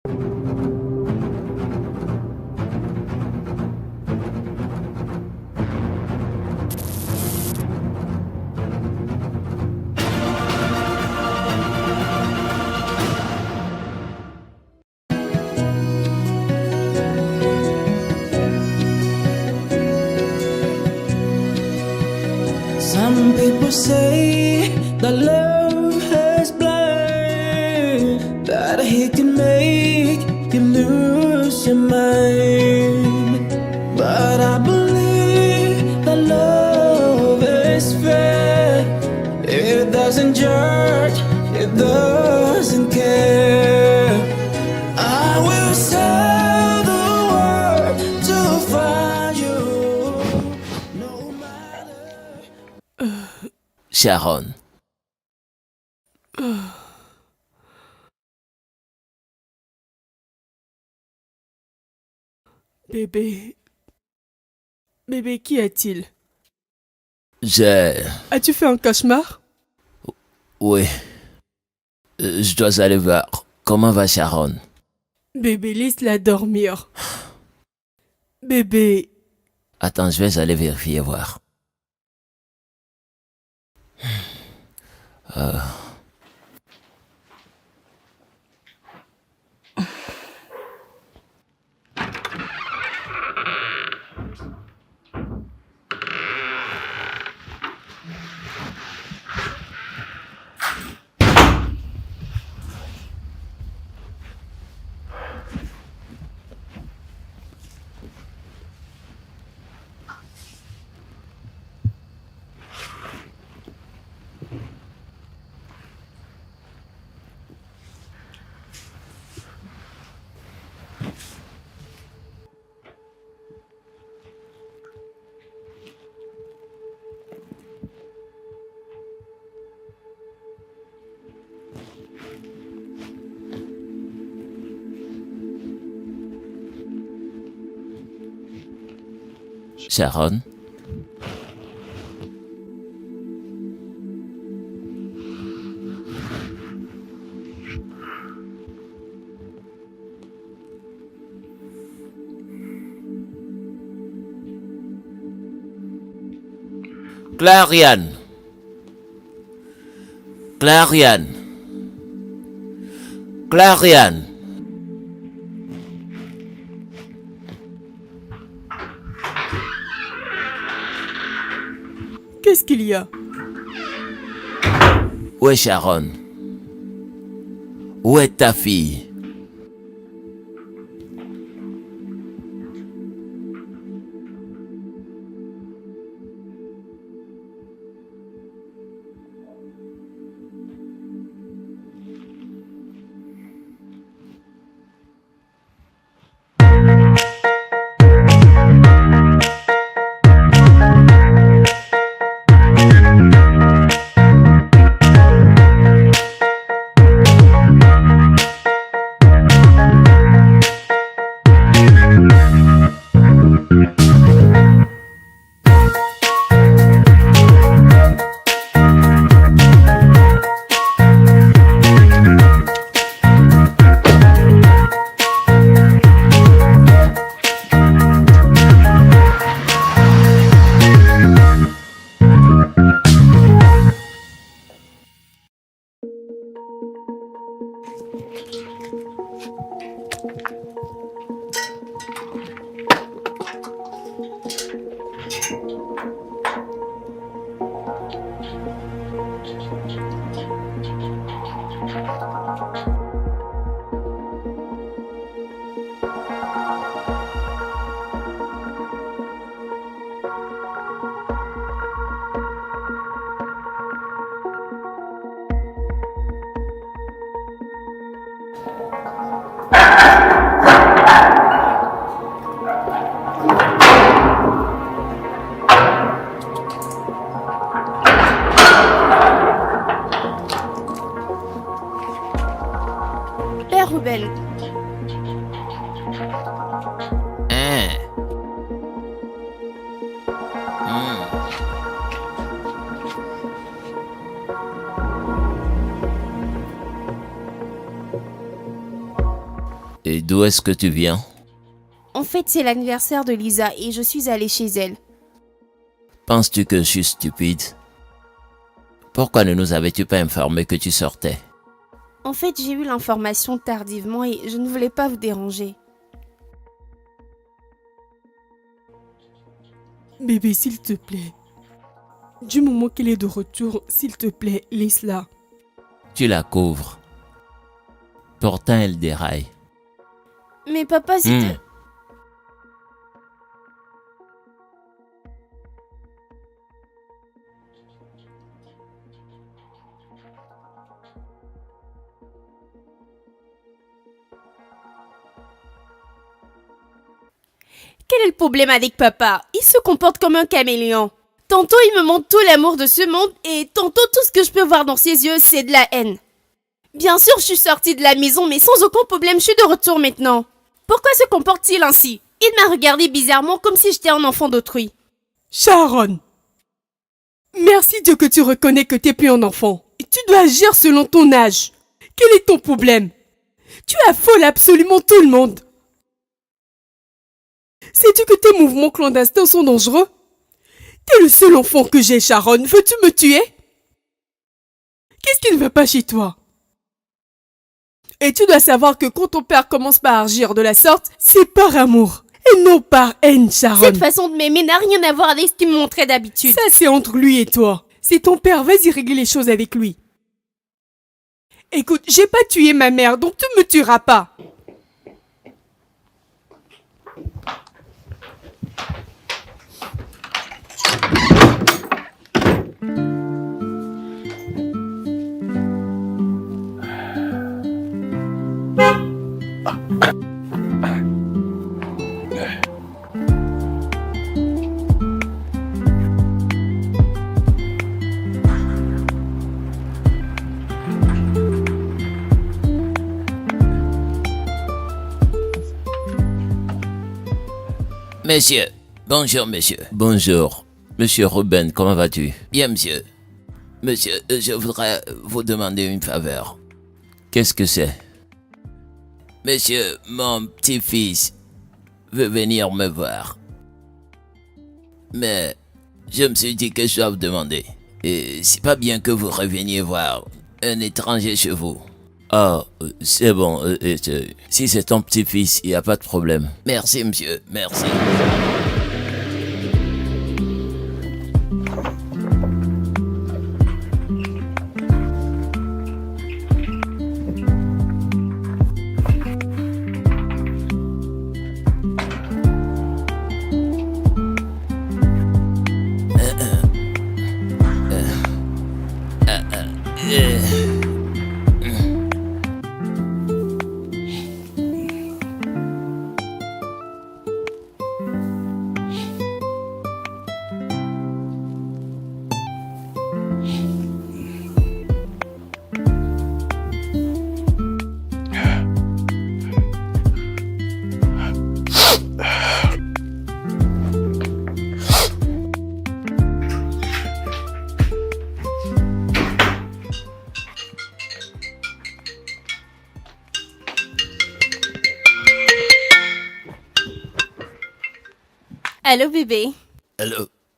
Some people say that love is blind, that he can make you lose your mind. But I believe that love is fair. It doesn't judge, it doesn't care. I will sail the world to find you, no matter. Sharon. Bébé. Bébé, qu'y a-t-il? As-tu fait un cauchemar? Oui. Je dois aller voir. Comment va Sharon? Bébé, laisse-la dormir. Bébé. Attends, je vais aller vérifier voir. Sharon? Clariane. Clariane. Clariane. Qu'est-ce qu'il y a? Où est Sharon? Où est ta fille? Et d'où est-ce que tu viens? En fait, c'est l'anniversaire de Lisa et je suis allée chez elle. Penses-tu que je suis stupide? Pourquoi ne nous avais-tu pas informé que tu sortais? En fait, j'ai eu l'information tardivement et je ne voulais pas vous déranger. Bébé, s'il te plaît. Du moment qu'elle est de retour, s'il te plaît, laisse-la. Tu la couvres. Pourtant, elle déraille. Mais papa, c'était... Quel est le problème avec papa? Il se comporte comme un caméléon. Tantôt il me montre tout l'amour de ce monde et tantôt tout ce que je peux voir dans ses yeux c'est de la haine. Bien sûr je suis sortie de la maison mais sans aucun problème je suis de retour maintenant. Pourquoi se comporte-t-il ainsi? Il m'a regardé bizarrement comme si j'étais un enfant d'autrui. Sharon! Merci Dieu que tu reconnais que t'es plus un enfant. Et tu dois agir selon ton âge. Quel est ton problème? Tu affoles absolument tout le monde. Sais-tu que tes mouvements clandestins sont dangereux? T'es le seul enfant que j'ai, Sharon. Veux-tu me tuer? Qu'est-ce qui ne va pas chez toi? Et tu dois savoir que quand ton père commence par agir de la sorte, c'est par amour et non par haine, Sharon. Cette façon de m'aimer n'a rien à voir avec ce qu'il me montrait d'habitude. Ça, c'est entre lui et toi. C'est ton père, vas-y régler les choses avec lui. Écoute, j'ai pas tué ma mère, donc tu me tueras pas. Monsieur. Bonjour, monsieur. Bonjour. Monsieur Ruben, comment vas-tu? Bien, monsieur. Monsieur, je voudrais vous demander une faveur. Qu'est-ce que c'est? Monsieur, mon petit-fils veut venir me voir. Mais je me suis dit que je dois vous demander. Et c'est pas bien que vous reveniez voir un étranger chez vous. Ah, c'est bon. Si c'est ton petit-fils, il n'y a pas de problème. Merci, monsieur. Merci. Allô bébé?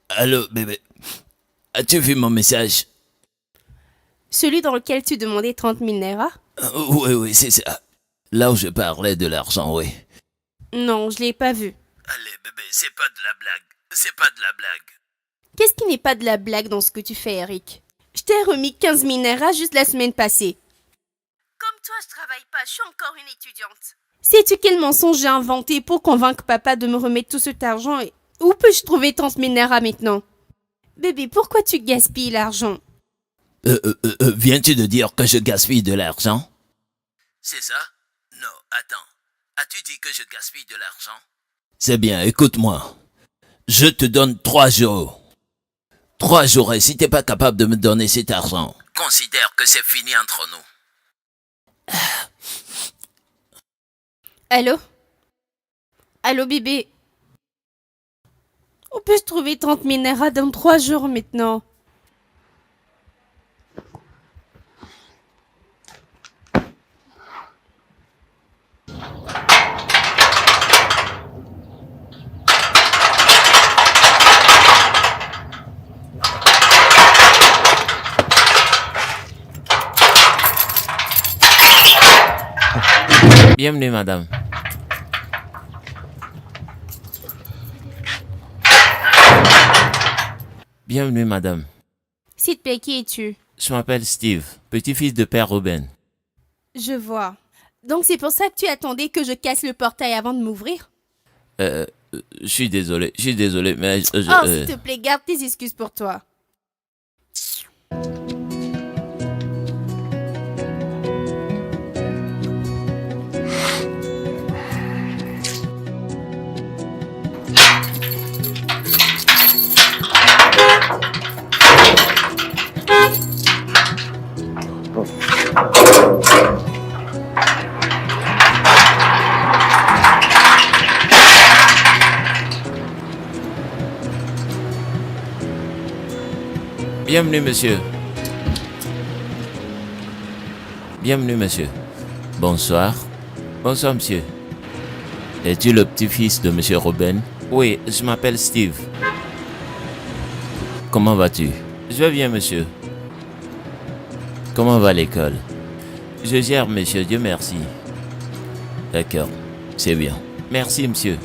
Allô, bébé. As-tu vu mon message? Celui dans lequel tu demandais 30 000 naira? Oui, c'est ça. Là où je parlais de l'argent, oui. Non, je l'ai pas vu. Allez, bébé, c'est pas de la blague. C'est pas de la blague. Qu'est-ce qui n'est pas de la blague dans ce que tu fais, Eric? Je t'ai remis 15 000 naira juste la semaine passée. Comme toi, je travaille pas, je suis encore une étudiante. Sais-tu quel mensonge j'ai inventé pour convaincre papa de me remettre tout cet argent et où peux-je trouver 30 000 naira maintenant? Bébé, pourquoi tu gaspilles l'argent? Viens-tu de dire que je gaspille de l'argent? C'est ça? Non, attends. As-tu dit que je gaspille de l'argent? C'est bien, écoute-moi. Je te donne 3 jours. 3 jours et si t'es pas capable de me donner cet argent, considère que c'est fini entre nous. Allô? Allô bébé? Où peux-je trouver 30 000 naira dans 3 jours maintenant? Bienvenue, madame. Bienvenue, madame. S'il te plaît, qui es-tu? Je m'appelle Steve, petit-fils de père Ruben. Je vois. Donc c'est pour ça que tu attendais que je casse le portail avant de m'ouvrir? Je suis désolé, mais... Oh, s'il te plaît, garde tes excuses pour toi. Bienvenue, monsieur. Bienvenue, monsieur. Bonsoir. Bonsoir, monsieur. Es-tu le petit-fils de monsieur Ruben? Oui, je m'appelle Steve. Comment vas-tu? Je vais bien, monsieur. Comment va l'école? Je gère, monsieur, Dieu merci. D'accord, c'est bien. Merci, monsieur.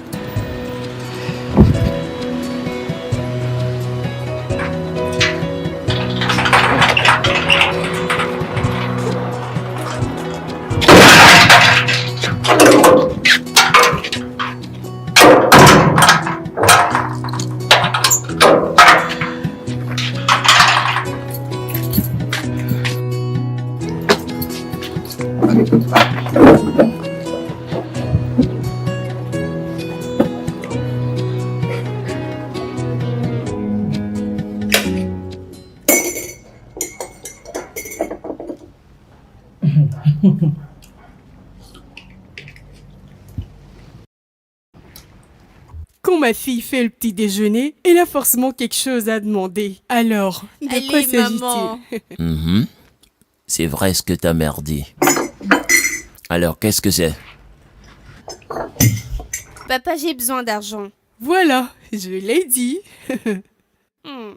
Quand ma fille fait le petit déjeuner, elle a forcément quelque chose à demander. Alors, de quoi Allez, maman. s'agit-il? Mhm. C'est vrai ce que ta mère dit. Alors, qu'est-ce que c'est? Papa, j'ai besoin d'argent. Voilà, je l'ai dit. Hmm.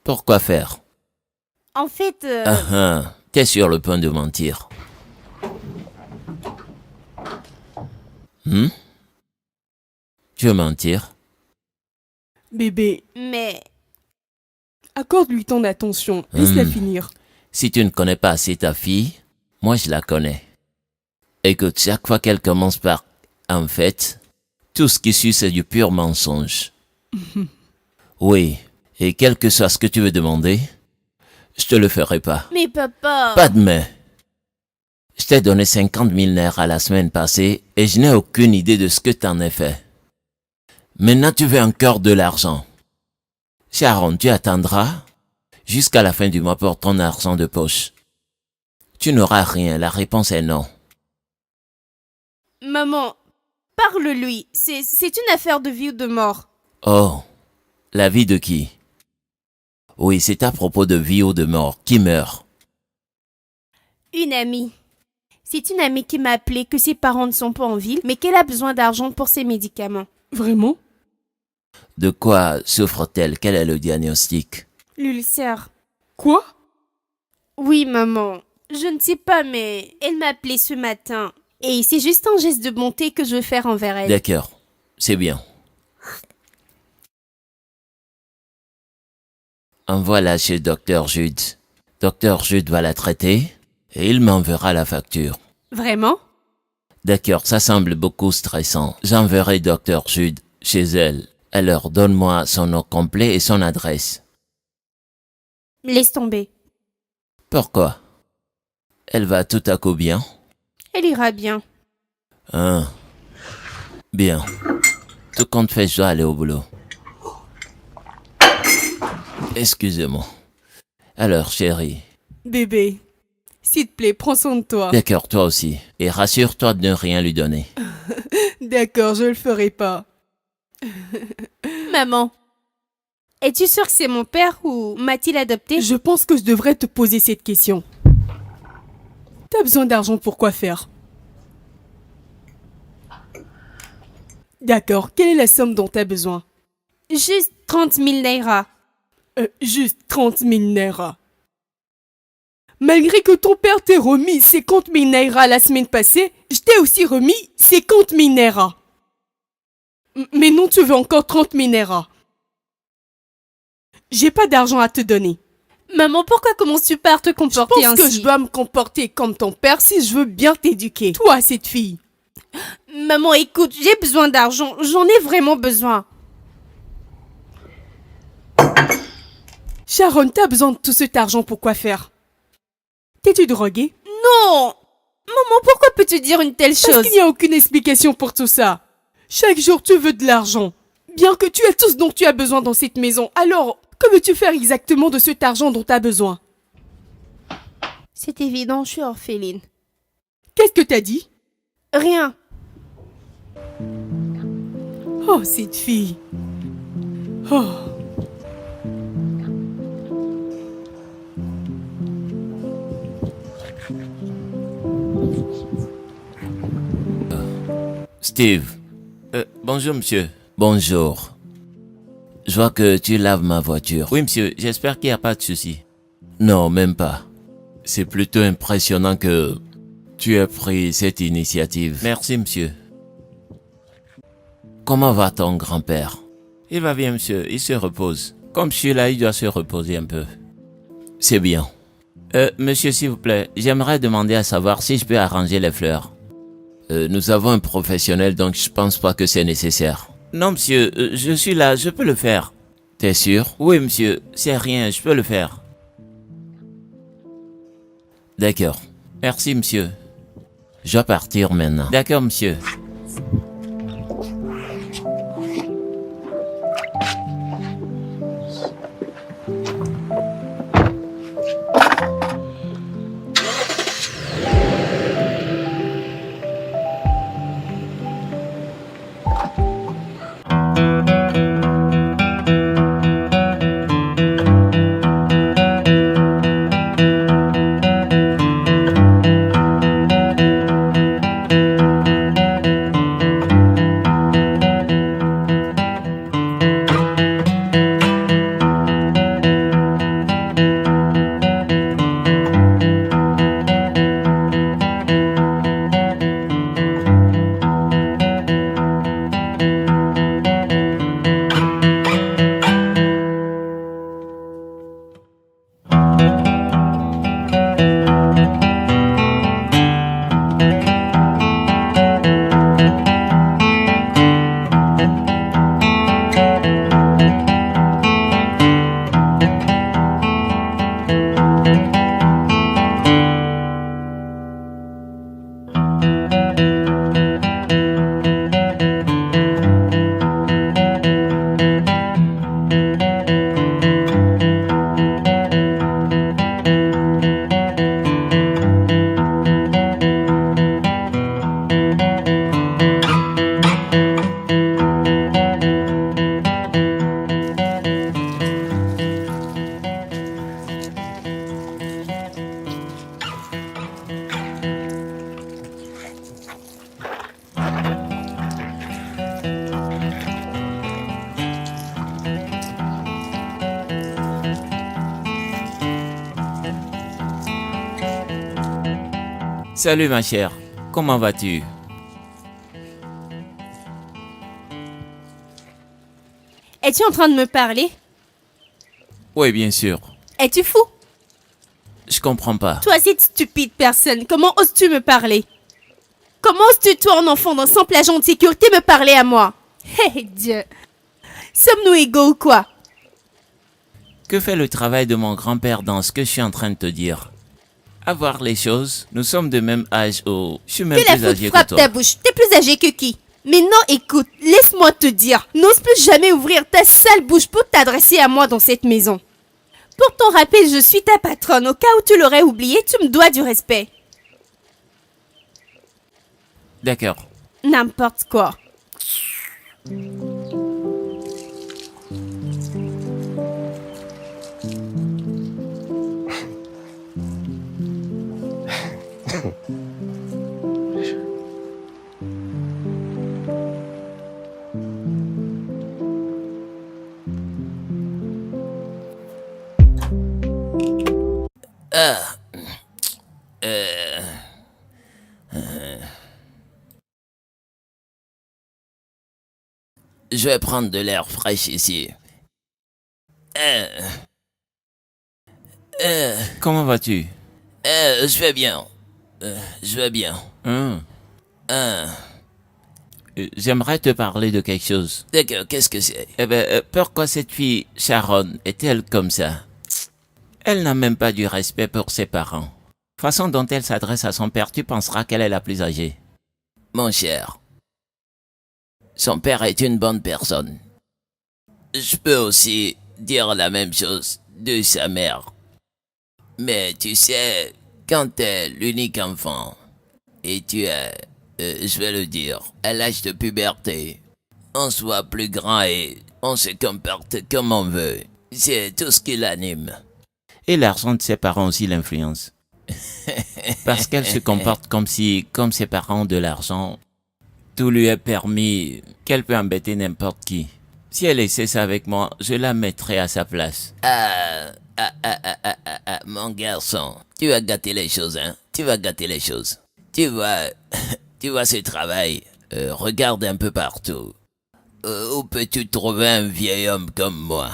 Pourquoi faire? En fait, T'es sur le point de mentir. Tu veux mentir? Bébé, mais accorde-lui ton attention. Laisse-la finir. Si tu ne connais pas assez ta fille, moi je la connais. Écoute, chaque fois qu'elle commence par « en fait », tout ce qui suit c'est du pur mensonge. Oui, et quel que soit ce que tu veux demander, je te le ferai pas. Mais papa... Pas de mais. Je t'ai donné 50 000 nerfs à la semaine passée et je n'ai aucune idée de ce que t'en as fait. Maintenant tu veux encore de l'argent. Sharon, tu attendras jusqu'à la fin du mois pour ton argent de poche. Tu n'auras rien, la réponse est non. Maman, parle-lui. C'est une affaire de vie ou de mort. Oh, la vie de qui? Oui, c'est à propos de vie ou de mort. Qui meurt? Une amie. C'est une amie qui m'a appelé que ses parents ne sont pas en ville, mais qu'elle a besoin d'argent pour ses médicaments. Vraiment? De quoi souffre-t-elle? Quel est le diagnostic? L'ulcère. Quoi? Oui, maman. Je ne sais pas, mais elle m'a appelé ce matin. Et c'est juste un geste de bonté que je veux faire envers elle. D'accord, c'est bien. Envoie-la chez Dr Jude. Dr Jude va la traiter et il m'enverra la facture. Vraiment? D'accord, ça semble beaucoup stressant. J'enverrai Dr Jude chez elle. Alors donne-moi son nom complet et son adresse. Laisse tomber. Pourquoi? Elle va tout à coup bien? Elle ira bien. Hein? Bien. Tout compte fait, je dois aller au boulot. Excusez-moi. Alors, chérie. Bébé, s'il te plaît, prends soin de toi. D'accord, toi aussi. Et rassure-toi de ne rien lui donner. D'accord, je le ferai pas. Maman, es-tu sûre que c'est mon père ou m'a-t-il adopté? Je pense que je devrais te poser cette question. T'as besoin d'argent pour quoi faire? D'accord, quelle est la somme dont t'as besoin? Juste 30 000 naira. Juste 30 000 naira. Malgré que ton père t'ait remis 50 000 naira la semaine passée, je t'ai aussi remis 50 000 naira. Mais non, tu veux encore 30 000 naira. J'ai pas d'argent à te donner. Maman, pourquoi commences-tu pas à te Je comporter pense ainsi? que je dois me comporter comme ton père si je veux bien t'éduquer. Toi, cette fille. Maman, écoute, j'ai besoin d'argent. J'en ai vraiment besoin. Sharon, t'as besoin de tout cet argent pour quoi faire? T'es-tu droguée? Non! Maman, pourquoi peux-tu dire une telle Parce chose? qu'il n'y a aucune explication pour tout ça. Chaque jour, tu veux de l'argent. Bien que tu aies tout ce dont tu as besoin dans cette maison, alors, que veux-tu faire exactement de cet argent dont tu as besoin? C'est évident, je suis orpheline. Qu'est-ce que t'as dit? Rien. Oh, cette fille. Oh. Steve. Bonjour, monsieur. Bonjour. Je vois que tu laves ma voiture. Oui, monsieur. J'espère qu'il n'y a pas de souci. Non, même pas. C'est plutôt impressionnant que tu aies pris cette initiative. Merci, monsieur. Comment va ton grand-père? Il va bien, monsieur. Il se repose. Comme je suis là, il doit se reposer un peu. C'est bien. Monsieur, s'il vous plaît, j'aimerais demander à savoir si je peux arranger les fleurs. Nous avons un professionnel, donc je pense pas que c'est nécessaire. Non, monsieur, je suis là, je peux le faire. T'es sûr? Oui, monsieur, c'est rien, je peux le faire. D'accord. Merci, monsieur. Je dois partir maintenant. D'accord, monsieur. Salut ma chère, comment vas-tu? Es-tu en train de me parler? Oui, bien sûr. Es-tu fou? Je comprends pas. Toi, cette stupide personne, comment oses-tu me parler? Comment oses-tu, toi, un enfant d'un simple agent de sécurité, me parler à moi? Hé, Dieu! Sommes-nous égaux ou quoi? Que fait le travail de mon grand-père dans ce que je suis en train de te dire? À voir les choses, nous sommes de même âge ou je suis même Que la plus faute âgé que frappe toi. ta bouche. T'es plus âgé que qui? Mais non, écoute, laisse-moi te dire. N'ose plus jamais ouvrir ta sale bouche pour t'adresser à moi dans cette maison. Pour ton rappel, je suis ta patronne. Au cas où tu l'aurais oublié, tu me dois du respect. D'accord. N'importe quoi. Je vais prendre de l'air fraîche ici. Comment vas-tu? Je vais bien. Je vais bien. J'aimerais te parler de quelque chose. D'accord, qu'est-ce que c'est? Pourquoi cette fille, Sharon, est-elle comme ça? Elle n'a même pas du respect pour ses parents. Façon dont elle s'adresse à son père, tu penseras qu'elle est la plus âgée. Mon cher, son père est une bonne personne. Je peux aussi dire la même chose de sa mère. Mais tu sais, quand t'es l'unique enfant, et tu es, je vais le dire, à l'âge de puberté, on se voit plus grand et on se comporte comme on veut. C'est tout ce qui l'anime. Et l'argent de ses parents aussi l'influence. Parce qu'elle se comporte comme ses parents ont de l'argent, tout lui est permis, qu'elle peut embêter n'importe qui. Si elle essaie ça avec moi, je la mettrai à sa place. Mon garçon, tu vas gâter les choses, hein. Tu vas gâter les choses. Tu vois ce travail, regarde un peu partout. Où peux-tu trouver un vieil homme comme moi,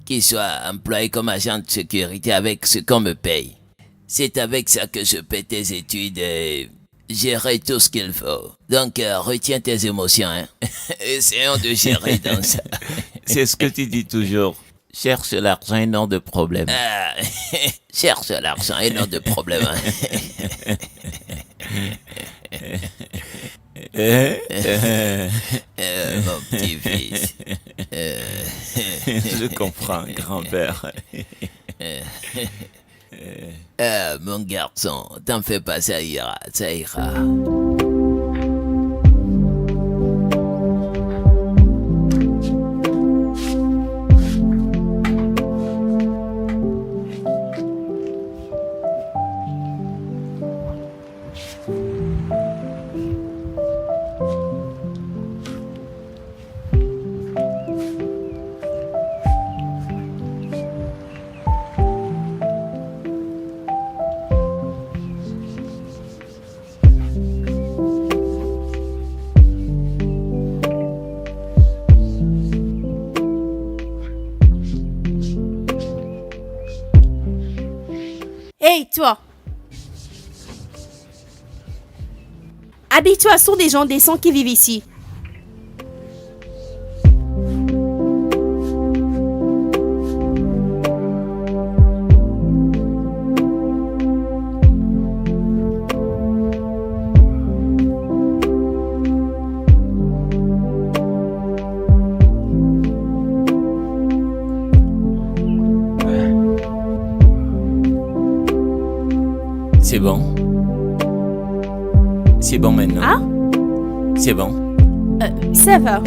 qui soit employé comme agent de sécurité avec ce qu'on me paye? C'est avec ça que je paie tes études et gérer tout ce qu'il faut. Donc, retiens tes émotions, hein. Essayons de gérer dans ça. C'est ce que tu dis toujours. Cherche l'argent et non de problème. Cherche l'argent et non de problème. Mon petit-fils. Je comprends, grand-père. Mon garçon, t'en fais pas, ça ira, ça ira. Hey, toi! Habille-toi, ce sont des gens décents qui vivent ici. C'est bon. C'est bon maintenant. Ah? C'est bon. Ça va.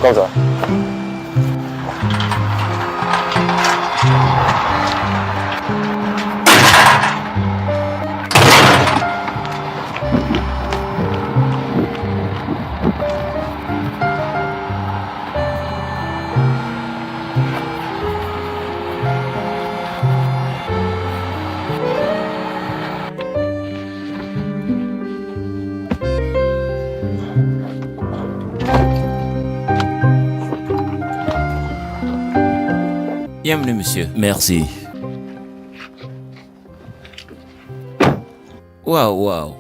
Comme ça. Bienvenue, monsieur. Merci. Waouh.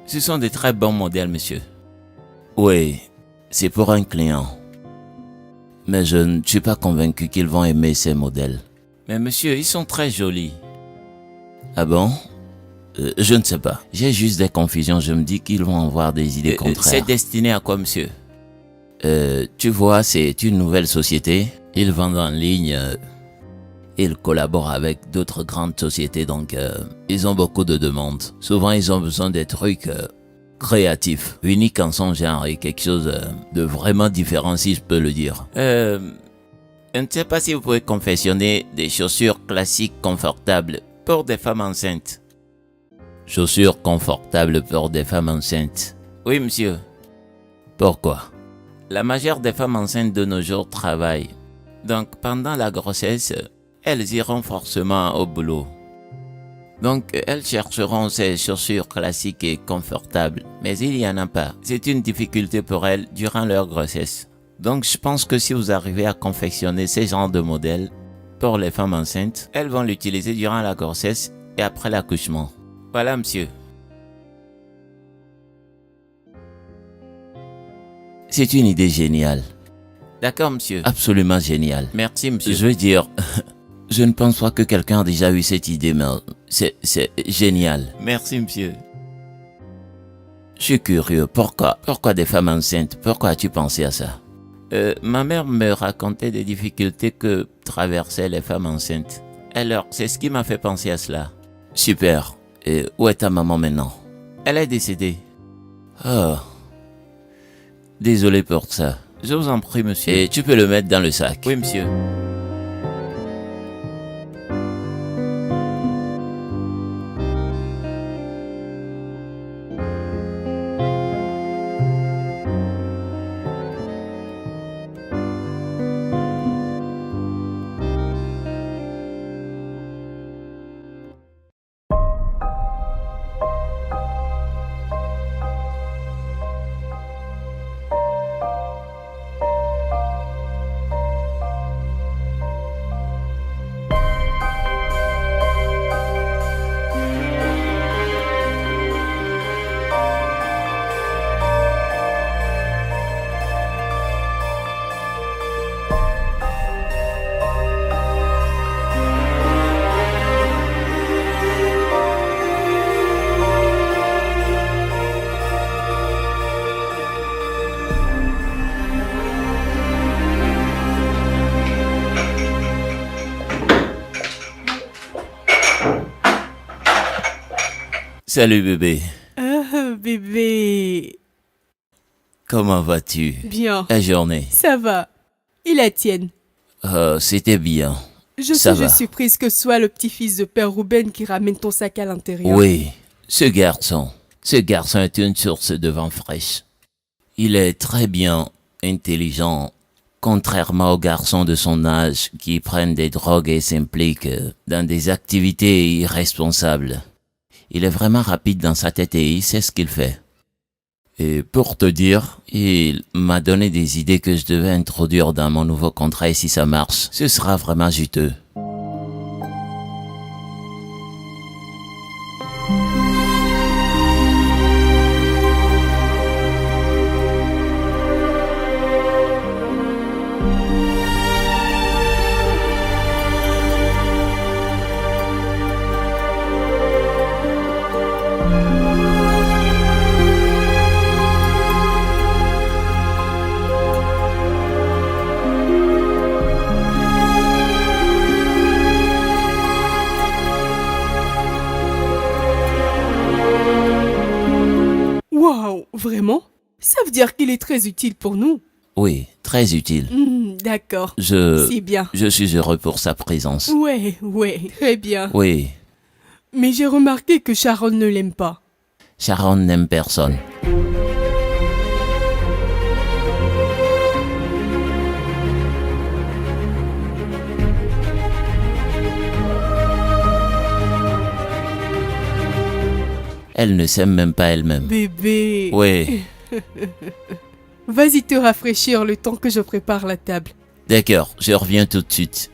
Ce sont des très bons modèles, monsieur. Oui, c'est pour un client. Mais je ne suis pas convaincu qu'ils vont aimer ces modèles. Mais monsieur, ils sont très jolis. Ah bon? Je ne sais pas. J'ai juste des confusions. Je me dis qu'ils vont avoir des idées contraires. C'est destiné à quoi, monsieur? Tu vois, c'est une nouvelle société. Ils vendent en ligne. Ils collaborent avec d'autres grandes sociétés, donc ils ont beaucoup de demandes. Souvent, ils ont besoin des trucs créatif, unique en son genre et quelque chose de vraiment différent si je peux le dire. Je ne sais pas si vous pouvez confectionner des chaussures classiques confortables pour des femmes enceintes. Chaussures confortables pour des femmes enceintes. Oui, monsieur. Pourquoi? La majeure des femmes enceintes de nos jours travaillent. Donc, pendant la grossesse, elles iront forcément au boulot. Donc, elles chercheront ces chaussures classiques et confortables. Mais il n'y en a pas. C'est une difficulté pour elles durant leur grossesse. Donc, je pense que si vous arrivez à confectionner ces genres de modèles pour les femmes enceintes, elles vont l'utiliser durant la grossesse et après l'accouchement. Voilà, monsieur. C'est une idée géniale. D'accord, monsieur. Absolument géniale. Merci, monsieur. Je veux dire, je ne pense pas que quelqu'un a déjà eu cette idée, mais c'est génial. Merci, monsieur. Je suis curieux. Pourquoi des femmes enceintes? Pourquoi as-tu pensé à ça? Ma mère me racontait des difficultés que traversaient les femmes enceintes. Alors, c'est ce qui m'a fait penser à cela. Super. Et où est ta maman maintenant? Elle est décédée. Oh. Désolé pour ça. Je vous en prie, monsieur. Et tu peux le mettre dans le sac. Oui, monsieur. Salut bébé. Ah, bébé. Comment vas-tu? Bien. La journée? Ça va. Et la tienne? C'était bien. Je suis prise que ce soit le petit-fils de Père Ruben qui ramène ton sac à l'intérieur. Oui, ce garçon est une source de vent fraîche. Il est très bien, intelligent, contrairement aux garçons de son âge qui prennent des drogues et s'impliquent dans des activités irresponsables. Il est vraiment rapide dans sa tête et il sait ce qu'il fait. Et pour te dire, il m'a donné des idées que je devais introduire dans mon nouveau contrat et si ça marche, ce sera vraiment juteux. Waouh, vraiment? Ça veut dire qu'il est très utile pour nous. Oui, très utile. D'accord. C'est bien. Je suis heureux pour sa présence. Ouais, très bien. Oui. Mais j'ai remarqué que Sharon ne l'aime pas. Sharon n'aime personne. Elle ne s'aime même pas elle-même. Bébé. Oui. Vas-y te rafraîchir le temps que je prépare la table. D'accord, je reviens tout de suite.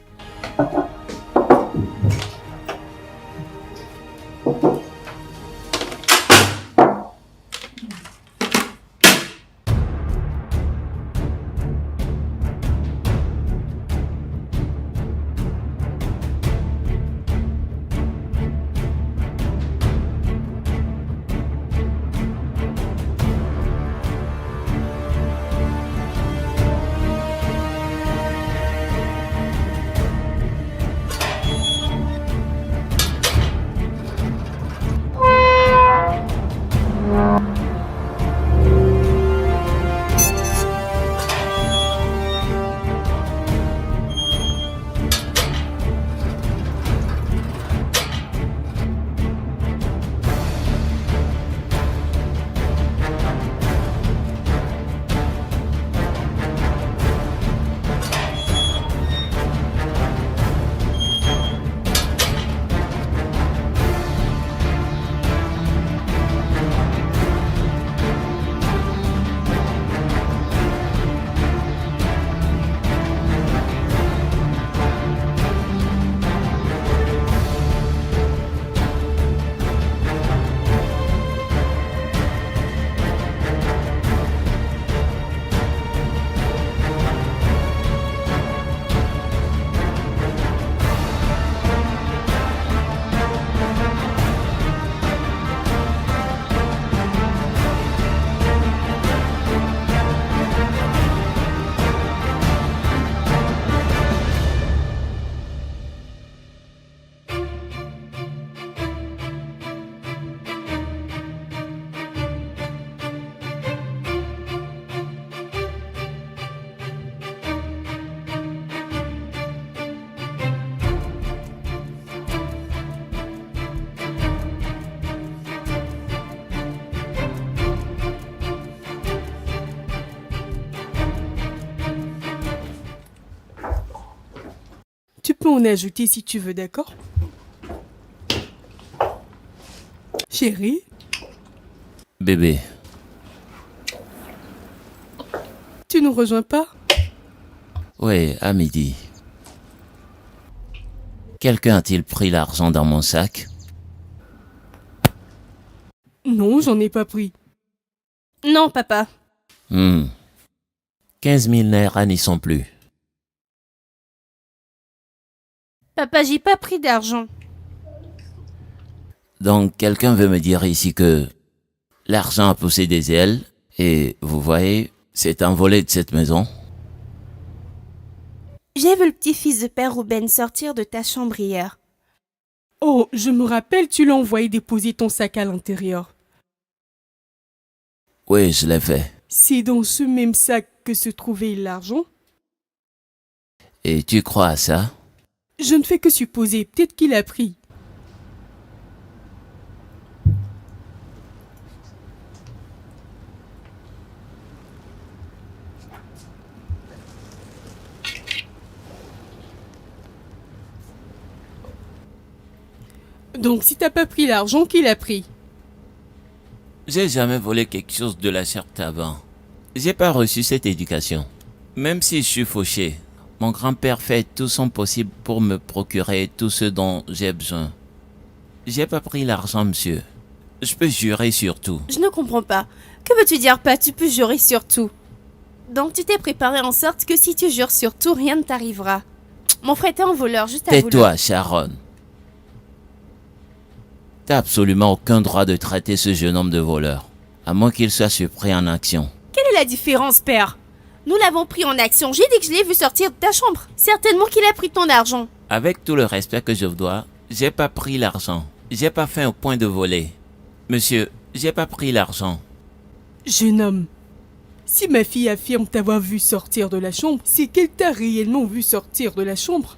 peux en ajouter si tu veux, d'accord? Chérie, Bébé, tu nous rejoins pas? oui, à midi. Quelqu'un a-t-il pris l'argent dans mon sac? Non, j'en ai pas pris. Non, papa. 15 000 naira n'y sont plus. Papa, j'ai pas pris d'argent. Donc, quelqu'un veut me dire ici que l'argent a poussé des ailes et, vous voyez, c'est envolé de cette maison. J'ai vu le petit-fils de père Ruben sortir de ta chambre hier. Oh, je me rappelle, tu l'as envoyé déposer ton sac à l'intérieur. Oui, je l'ai fait. C'est dans ce même sac que se trouvait l'argent? Et tu crois à ça? Je ne fais que supposer, peut-être qu'il a pris. Donc si t'as pas pris l'argent, qui l'a pris? J'ai jamais volé quelque chose de la sorte avant. J'ai pas reçu cette éducation. Même si je suis fauché, mon grand-père fait tout son possible pour me procurer tout ce dont j'ai besoin. J'ai pas pris l'argent, monsieur. Je peux jurer sur tout. Je ne comprends pas. Que veux-tu dire, pas? Tu peux jurer sur tout. Donc tu t'es préparé en sorte que si tu jures sur tout, rien ne t'arrivera. Mon frère était un voleur, juste à vouloir. Tais-toi, Sharon. T'as absolument aucun droit de traiter ce jeune homme de voleur, à moins qu'il soit surpris en action. Quelle est la différence, père? Nous l'avons pris en action. J'ai dit que je l'ai vu sortir de ta chambre. Certainement qu'il a pris ton argent. Avec tout le respect que je vous dois, j'ai pas pris l'argent. J'ai pas fait au point de voler. Monsieur, j'ai pas pris l'argent. Jeune homme, si ma fille affirme t'avoir vu sortir de la chambre, c'est qu'elle t'a réellement vu sortir de la chambre.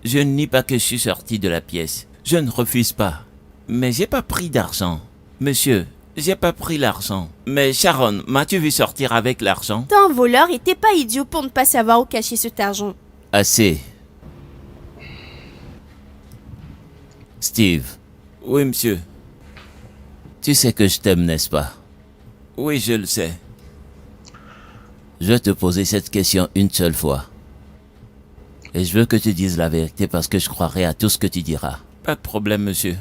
Je ne nie pas que je suis sorti de la pièce. Je ne refuse pas. Mais j'ai pas pris d'argent. Monsieur, j'ai pas pris l'argent. Mais Sharon, m'as-tu vu sortir avec l'argent? T'es un voleur et t'es pas idiot pour ne pas savoir où cacher cet argent. Assez. Steve. Oui, monsieur. Tu sais que je t'aime, n'est-ce pas? Oui, je le sais. Je vais te poser cette question une seule fois. Et je veux que tu dises la vérité parce que je croirai à tout ce que tu diras. Pas de problème, monsieur.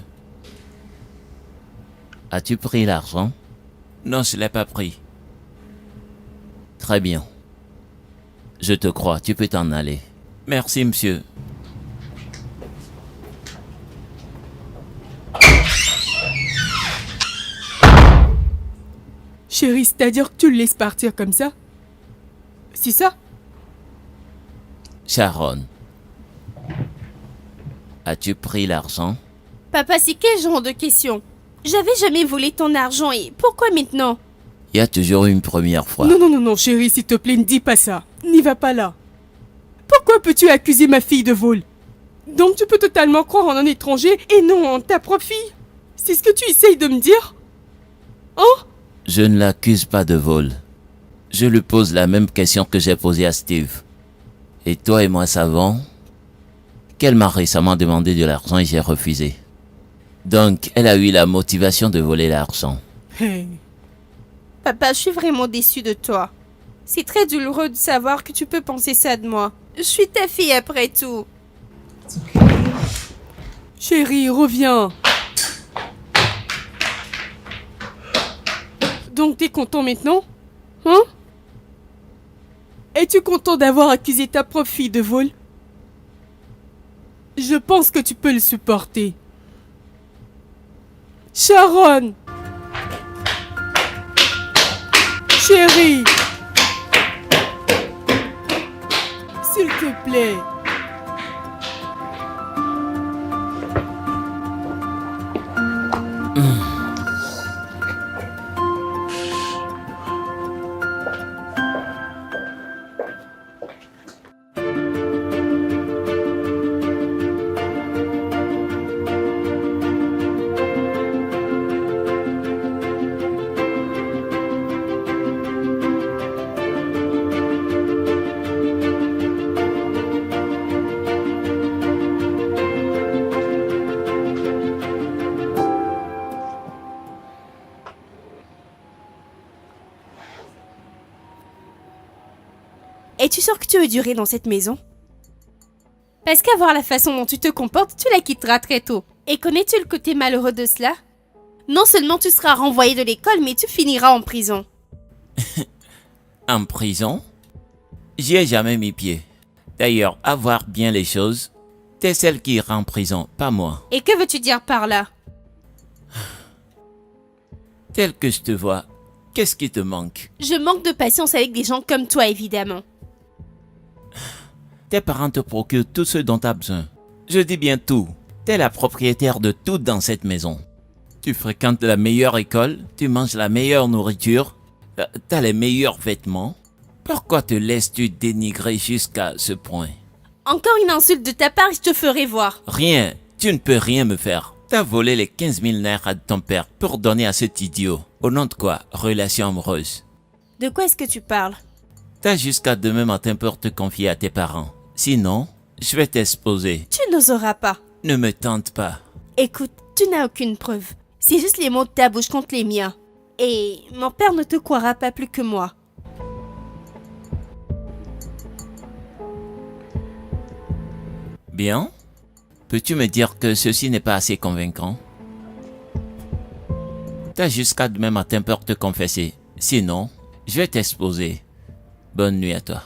As-tu pris l'argent? Non, je l'ai pas pris. Très bien. Je te crois, tu peux t'en aller. Merci, monsieur. Chérie, c'est-à-dire que tu le laisses partir comme ça? C'est ça? Sharon. As-tu pris l'argent? Papa, c'est quel genre de question? J'avais jamais volé ton argent et pourquoi maintenant? Il y a toujours une première fois. Non, chérie, s'il te plaît, ne dis pas ça. N'y va pas là. Pourquoi peux-tu accuser ma fille de vol? Donc tu peux totalement croire en un étranger et non en ta propre fille? C'est ce que tu essayes de me dire? Hein? Je ne l'accuse pas de vol. Je lui pose la même question que j'ai posée à Steve. Et toi et moi savons qu'elle m'a récemment demandé de l'argent et j'ai refusé. Donc, elle a eu la motivation de voler l'argent. Hey. Papa, je suis vraiment déçue de toi. C'est très douloureux de savoir que tu peux penser ça de moi. Je suis ta fille après tout. Chérie, reviens. Donc t'es content maintenant? Hein? Es-tu content d'avoir accusé ta propre fille de vol? Je pense que tu peux le supporter. Sharon! Chérie! S'il te plaît. Es-tu sûr que tu veux durer dans cette maison? Parce qu'à voir la façon dont tu te comportes, tu la quitteras très tôt. Et connais-tu le côté malheureux de cela? Non seulement tu seras renvoyé de l'école, mais tu finiras en prison. En prison? J'y ai jamais mis pied. D'ailleurs, à voir bien les choses, t'es celle qui ira en prison, pas moi. Et que veux-tu dire par là? Tel que je te vois, qu'est-ce qui te manque? Je manque de patience avec des gens comme toi, évidemment. Tes parents te procurent tout ce dont tu as besoin. Je dis bien tout. T'es la propriétaire de tout dans cette maison. Tu fréquentes la meilleure école, tu manges la meilleure nourriture, t'as les meilleurs vêtements. Pourquoi te laisses-tu dénigrer jusqu'à ce point? Encore une insulte de ta part et je te ferai voir. Rien, tu ne peux rien me faire. T'as volé les 15 000 naira de ton père pour donner à cet idiot. Au nom de quoi? Relation amoureuse. De quoi est-ce que tu parles? T'as jusqu'à demain matin pour te confier à tes parents. Sinon, je vais t'exposer. Tu n'oseras pas. Ne me tente pas. Écoute, tu n'as aucune preuve. C'est juste les mots de ta bouche contre les miens. Et mon père ne te croira pas plus que moi. Bien. Peux-tu me dire que ceci n'est pas assez convaincant? T'as jusqu'à demain matin pour te confesser. Sinon, je vais t'exposer. Bonne nuit à toi.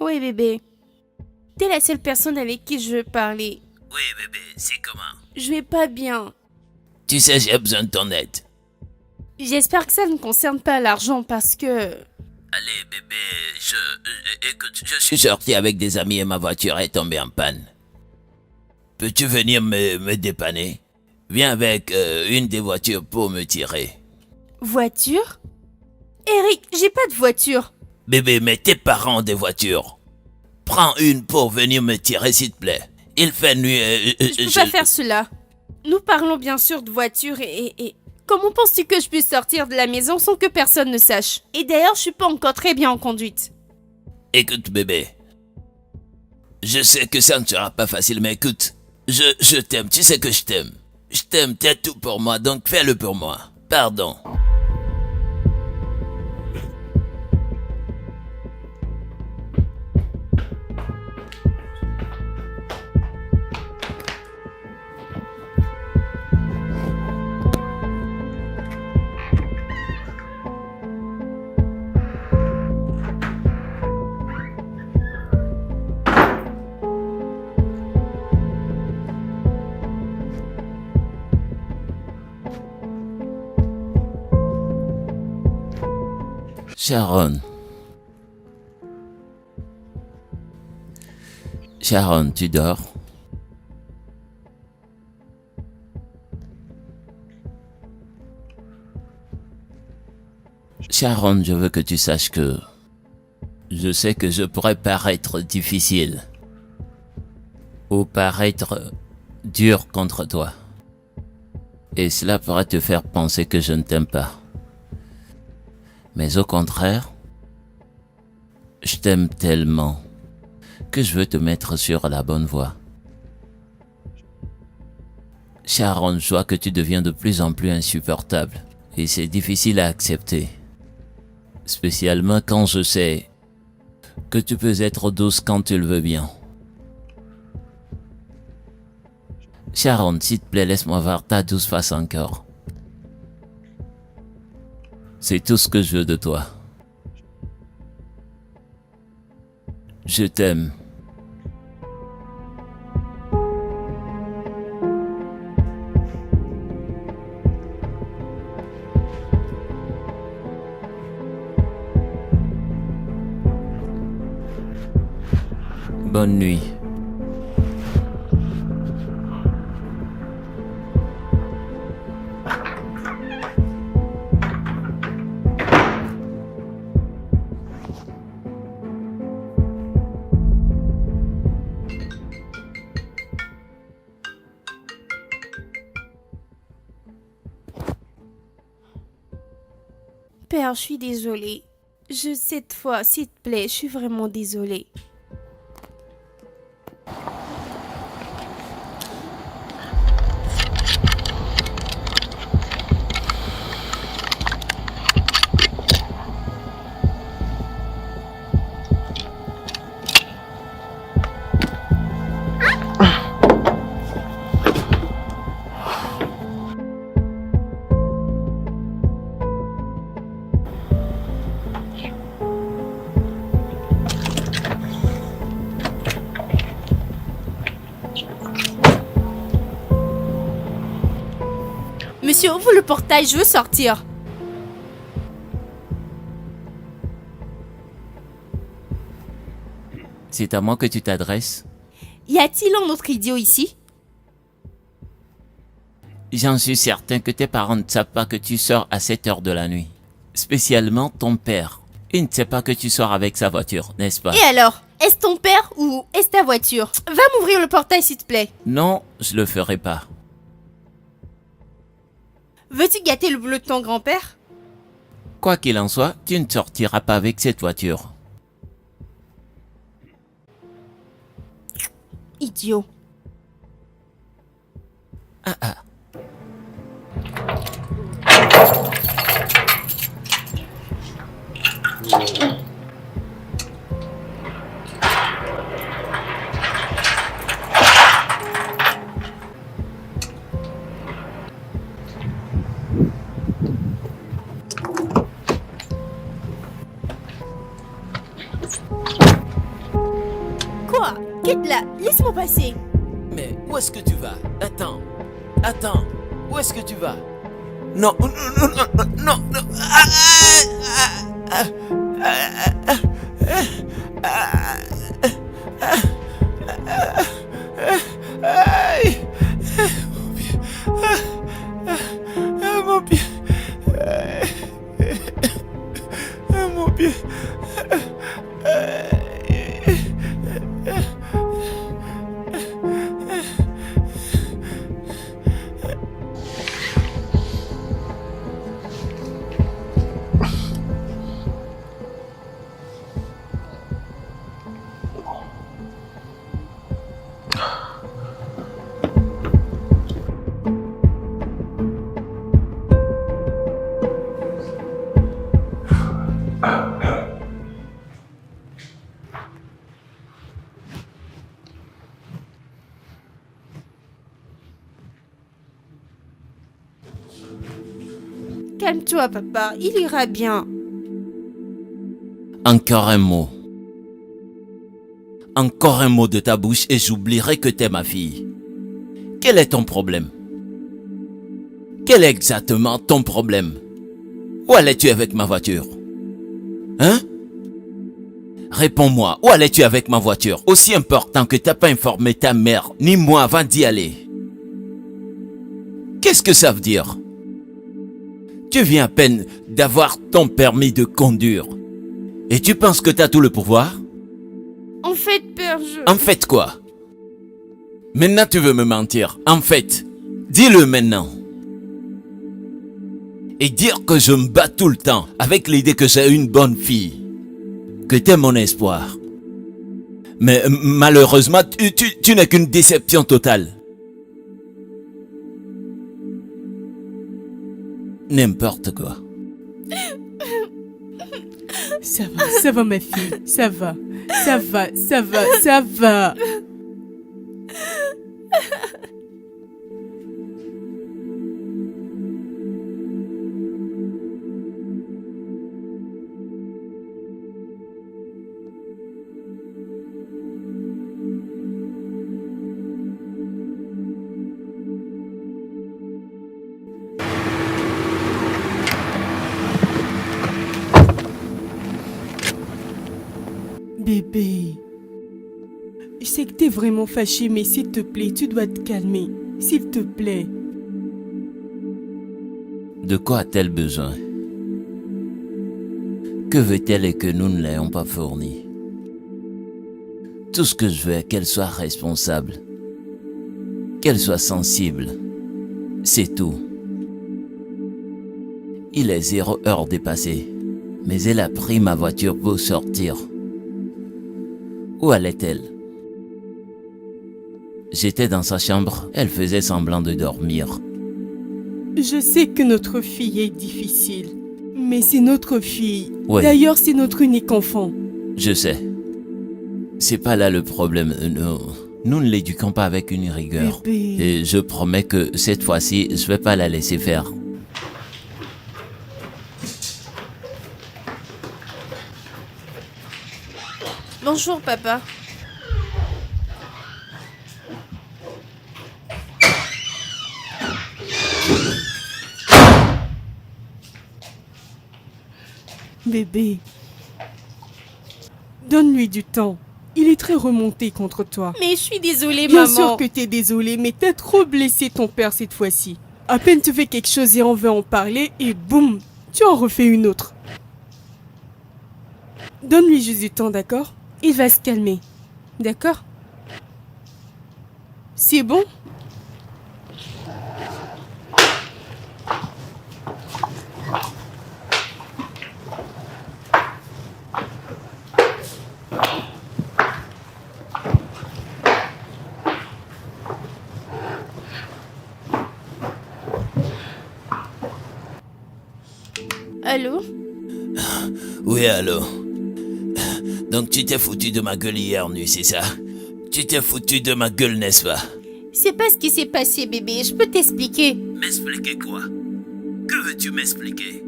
Oui, bébé. T'es la seule personne avec qui je veux parler. Oui, bébé, c'est comment? Je vais pas bien. Tu sais, j'ai besoin de ton aide. J'espère que ça ne concerne pas l'argent parce que... Allez, bébé, écoute, je suis sorti avec des amis et ma voiture est tombée en panne. Peux-tu venir me dépanner? Viens avec une des voitures pour me tirer. Voiture? Eric, j'ai pas de voiture. Bébé, mais tes parents ont des voitures. Prends une pour venir me tirer, s'il te plaît. Il fait nuit. Je peux pas faire cela. Nous parlons bien sûr de voiture et... Comment penses-tu que je puisse sortir de la maison sans que personne ne sache? Et d'ailleurs, je suis pas encore très bien en conduite. Écoute, bébé. Je sais que ça ne sera pas facile, mais écoute. Je t'aime, tu sais que je t'aime. Je t'aime, t'es tout pour moi, donc fais-le pour moi. Pardon. Sharon. Sharon, tu dors? Sharon, je veux que tu saches que je sais que je pourrais paraître difficile ou paraître dur contre toi. Et cela pourrait te faire penser que je ne t'aime pas. Mais au contraire, je t'aime tellement que je veux te mettre sur la bonne voie. Sharon, je vois que tu deviens de plus en plus insupportable et c'est difficile à accepter. Spécialement quand je sais que tu peux être douce quand tu le veux bien. Sharon, s'il te plaît, laisse-moi voir ta douce face encore. C'est tout ce que je veux de toi. Je t'aime. Bonne nuit. Père, je suis désolée. Cette fois, s'il te plaît, je suis vraiment désolée. Monsieur, ouvre le portail, je veux sortir. C'est à moi que tu t'adresses? Y a-t-il un autre idiot ici? J'en suis certain que tes parents ne savent pas que tu sors à cette heure de la nuit. Spécialement ton père. Il ne sait pas que tu sors avec sa voiture, n'est-ce pas? Et alors? Est-ce ton père ou est-ce ta voiture? Va m'ouvrir le portail s'il te plaît. Non, je le ferai pas. Veux-tu gâter le boulot de ton grand-père? Quoi qu'il en soit, tu ne sortiras pas avec cette voiture. Idiot. Quoi? Quitte là, laisse-moi passer. Mais où est-ce que tu vas? Attends, où est-ce que tu vas? Non, non, non, non, non, non. Aïe. Mon pied. Mon pied. Calme-toi, papa, il ira bien. Encore un mot. Encore un mot de ta bouche et j'oublierai que t'es ma fille. Quel est ton problème? Quel est exactement ton problème? Où allais-tu avec ma voiture? Hein? Réponds-moi, où allais-tu avec ma voiture? Aussi important que t'as pas informé ta mère ni moi avant d'y aller. Qu'est-ce que ça veut dire? Tu viens à peine d'avoir ton permis de conduire. Et tu penses que t'as tout le pouvoir? En fait, père, En fait quoi? Maintenant tu veux me mentir. En fait, dis-le maintenant. Et dire que je me bats tout le temps avec l'idée que j'ai une bonne fille. Que t'es mon espoir. Mais malheureusement, tu n'es qu'une déception totale. N'importe quoi. Ça va ma fille, ça va. Bébé, je sais que t'es vraiment fâché, mais s'il te plaît, tu dois te calmer. S'il te plaît. De quoi a-t-elle besoin? Que veut-elle et que nous ne l'ayons pas fourni? Tout ce que je veux est qu'elle soit responsable. Qu'elle soit sensible. C'est tout. Il est 0 heure dépassée, mais elle a pris ma voiture pour sortir. Où allait-elle? J'étais dans sa chambre, elle faisait semblant de dormir. Je sais que notre fille est difficile, mais c'est notre fille. Ouais. D'ailleurs, c'est notre unique enfant. Je sais. C'est pas là le problème. Nous ne l'éduquons pas avec une rigueur. Bébé. Et je promets que cette fois-ci, je vais pas la laisser faire. Bonjour, papa. Bébé, donne-lui du temps. Il est très remonté contre toi. Mais je suis désolée, Bien maman. sûr que t'es désolé, mais t'as trop blessé ton père cette fois-ci. À peine tu fais quelque chose et on veut en parler, et boum, tu en refais une autre. Donne-lui juste du temps, d'accord? Il va se calmer. D'accord? C'est bon? Allô? Oui, allô? Donc tu t'es foutu de ma gueule hier nuit, c'est ça? Tu t'es foutu de ma gueule, n'est-ce pas? C'est pas ce qui s'est passé, bébé. Je peux t'expliquer. M'expliquer quoi? Que veux-tu m'expliquer?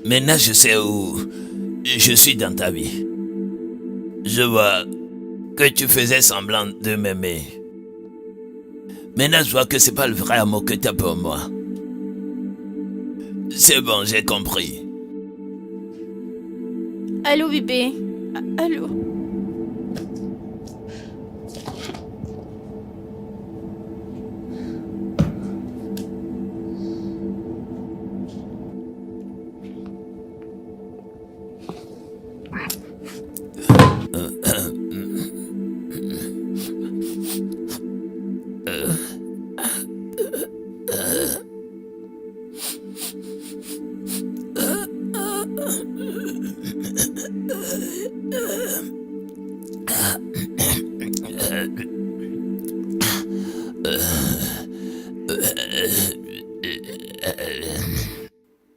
Maintenant, je sais où je suis dans ta vie. Je vois que tu faisais semblant de m'aimer. Maintenant, je vois que c'est pas le vrai amour que t'as pour moi. C'est bon, j'ai compris. Allô, bébé? Allô?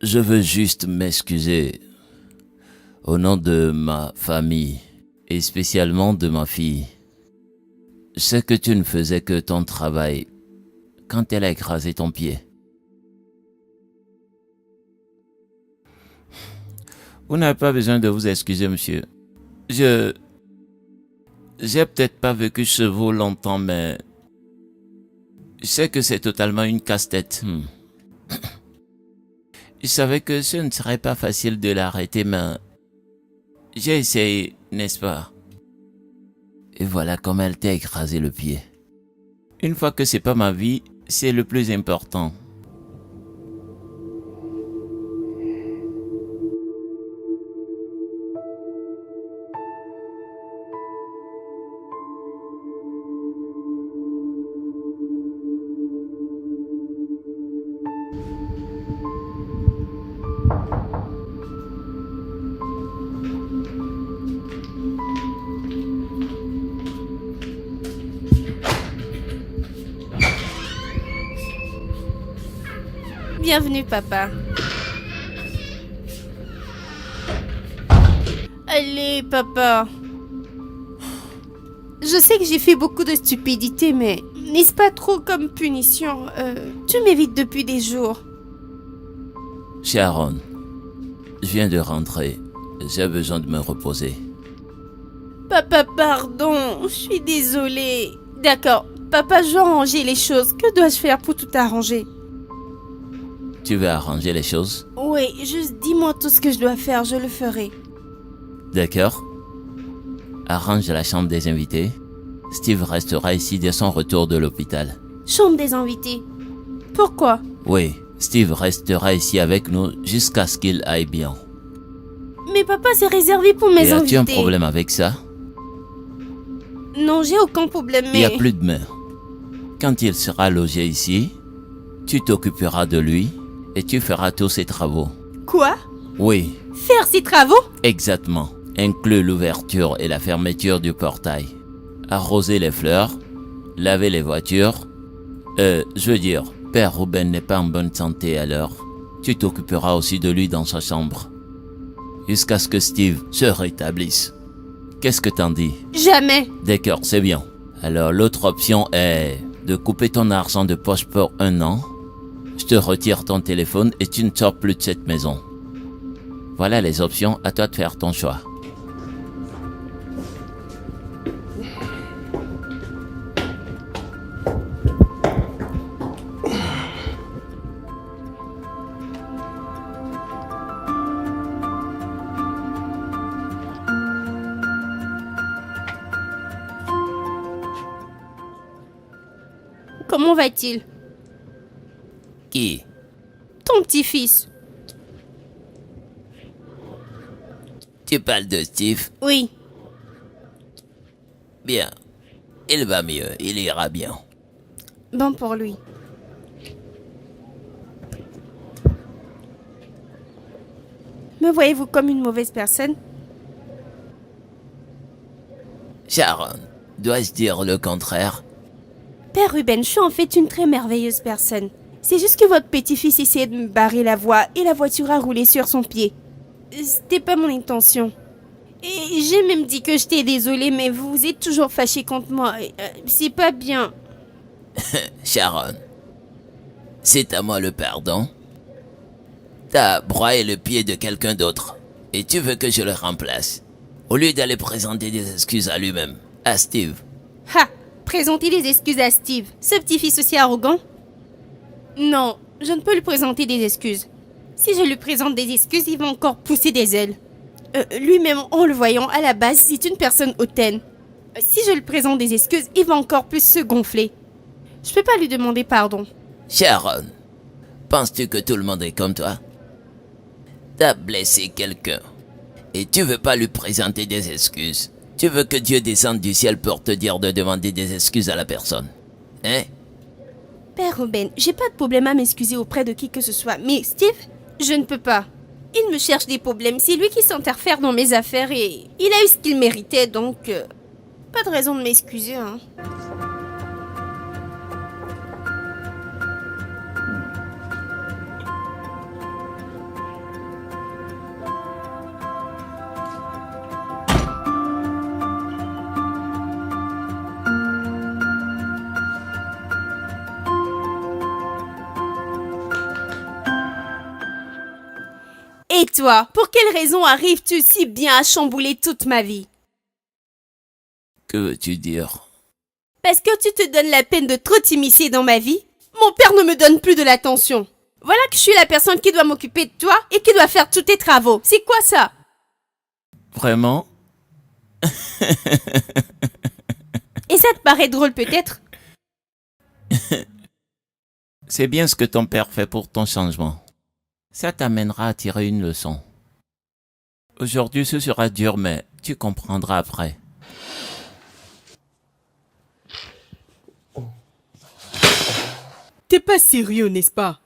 Je veux juste m'excuser au nom de ma famille et spécialement de ma fille. Je sais que tu ne faisais que ton travail quand elle a écrasé ton pied. Vous n'avez pas besoin de vous excuser, monsieur. J'ai peut-être pas vécu chez vous longtemps, mais je sais que c'est totalement une casse-tête. Je savais que ce ne serait pas facile de l'arrêter, mais j'ai essayé, n'est-ce pas? Et voilà comment elle t'a écrasé le pied. Une fois que c'est pas ma vie, c'est le plus important. Bienvenue, papa. Allez, papa. Je sais que j'ai fait beaucoup de stupidités, mais n'est-ce pas trop comme punition? Tu m'évites depuis des jours. Sharon, je viens de rentrer. J'ai besoin de me reposer. Papa, pardon. Je suis désolée. D'accord. Papa, je vais arranger les choses. Que dois-je faire pour tout arranger? Tu veux arranger les choses? Oui, juste dis-moi tout ce que je dois faire, je le ferai. D'accord. Arrange la chambre des invités. Steve restera ici dès son retour de l'hôpital. Chambre des invités. Pourquoi? Oui, Steve restera ici avec nous jusqu'à ce qu'il aille bien. Mais papa, c'est réservé pour mes Et invités. as-tu un problème avec ça? Non, j'ai aucun problème, Il n'y mais... a plus de mère. Quand il sera logé ici, tu t'occuperas de lui et tu feras tous ces travaux. Quoi? Oui, Faire ces travaux? exactement. Inclut l'ouverture et la fermeture du portail. Arroser les fleurs, laver les voitures. Je veux dire, Père Ruben n'est pas en bonne santé alors. Tu t'occuperas aussi de lui dans sa chambre. Jusqu'à ce que Steve se rétablisse. Qu'est-ce que t'en dis? Jamais. D'accord, c'est bien. Alors l'autre option est de couper ton argent de poche pour 1 an. Je te retire ton téléphone et tu ne sors plus de cette maison. Voilà les options, à toi de faire ton choix. Comment va-t-il? Qui? Ton petit-fils. Tu parles de Steve? Oui. Bien. Il va mieux, il ira bien. Bon pour lui. Me voyez-vous comme une mauvaise personne? Sharon, dois-je dire le contraire? Père Ruben, je suis en fait une très merveilleuse personne. C'est juste que votre petit-fils essayait de me barrer la voie et la voiture a roulé sur son pied. C'était pas mon intention. Et j'ai même dit que j'étais désolée, mais vous êtes toujours fâché contre moi. C'est pas bien. Sharon, c'est à moi le pardon? T'as broyé le pied de quelqu'un d'autre et tu veux que je le remplace au lieu d'aller présenter des excuses à lui-même, à Steve. Ha! Présenter des excuses à Steve, ce petit-fils aussi arrogant? Non, je ne peux lui présenter des excuses. Si je lui présente des excuses, il va encore pousser des ailes. Lui-même, en le voyant, à la base, c'est une personne hautaine. Si je lui présente des excuses, il va encore plus se gonfler. Je peux pas lui demander pardon. Sharon, penses-tu que tout le monde est comme toi? T'as blessé quelqu'un et tu veux pas lui présenter des excuses. Tu veux que Dieu descende du ciel pour te dire de demander des excuses à la personne. Hein? Père Ruben, j'ai pas de problème à m'excuser auprès de qui que ce soit, mais Steve, je ne peux pas. Il me cherche des problèmes, c'est lui qui s'interfère dans mes affaires et il a eu ce qu'il méritait, donc pas de raison de m'excuser, hein. Et toi, pour quelle raison arrives-tu si bien à chambouler toute ma vie? Que veux-tu dire? Parce que tu te donnes la peine de trop t'immiscer dans ma vie? Mon père ne me donne plus de l'attention. Voilà que je suis la personne qui doit m'occuper de toi et qui doit faire tous tes travaux. C'est quoi ça? Vraiment? Et ça te paraît drôle peut-être? C'est bien ce que ton père fait pour ton changement. Ça t'amènera à tirer une leçon. Aujourd'hui, ce sera dur, mais tu comprendras après. T'es pas sérieux, n'est-ce pas?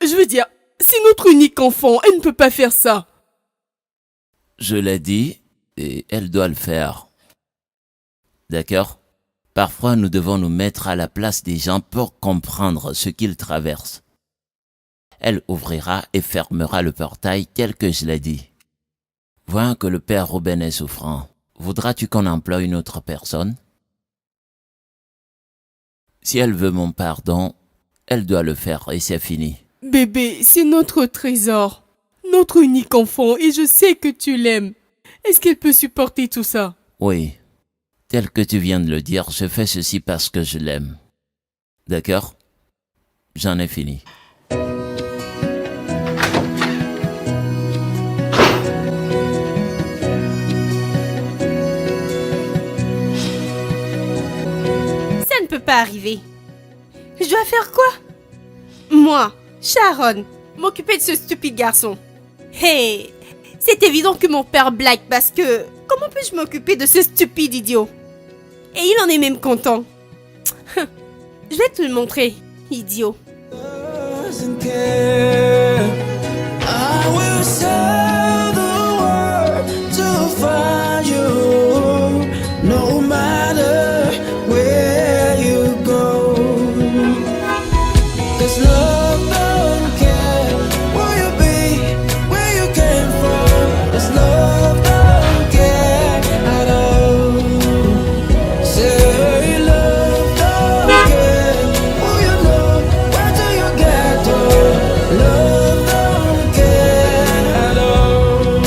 Je veux dire, c'est notre unique enfant, elle ne peut pas faire ça. Je l'ai dit, et elle doit le faire. D'accord? Parfois, nous devons nous mettre à la place des gens pour comprendre ce qu'ils traversent. Elle ouvrira et fermera le portail tel que je l'ai dit. Voyant que le père Ruben est souffrant, voudras-tu qu'on emploie une autre personne? Si elle veut mon pardon, elle doit le faire et c'est fini. Bébé, c'est notre trésor, notre unique enfant et je sais que tu l'aimes. Est-ce qu'elle peut supporter tout ça? Oui, tel que tu viens de le dire, je fais ceci parce que je l'aime. D'accord? J'en ai fini. Ça ne peut pas arriver. Je dois faire quoi? Moi, Sharon, m'occuper de ce stupide garçon. Hey, c'est évident que mon père blague parce que comment puis-je m'occuper de ce stupide idiot? Et il en est même content. Je vais te le montrer, idiot. doesn't care. I will sail the world to find you, no matter where you go. 'Cause love don't care where you be, where you came from. 'Cause love don't care at all. Say love don't care who you know, where do you get to. Love don't care at all.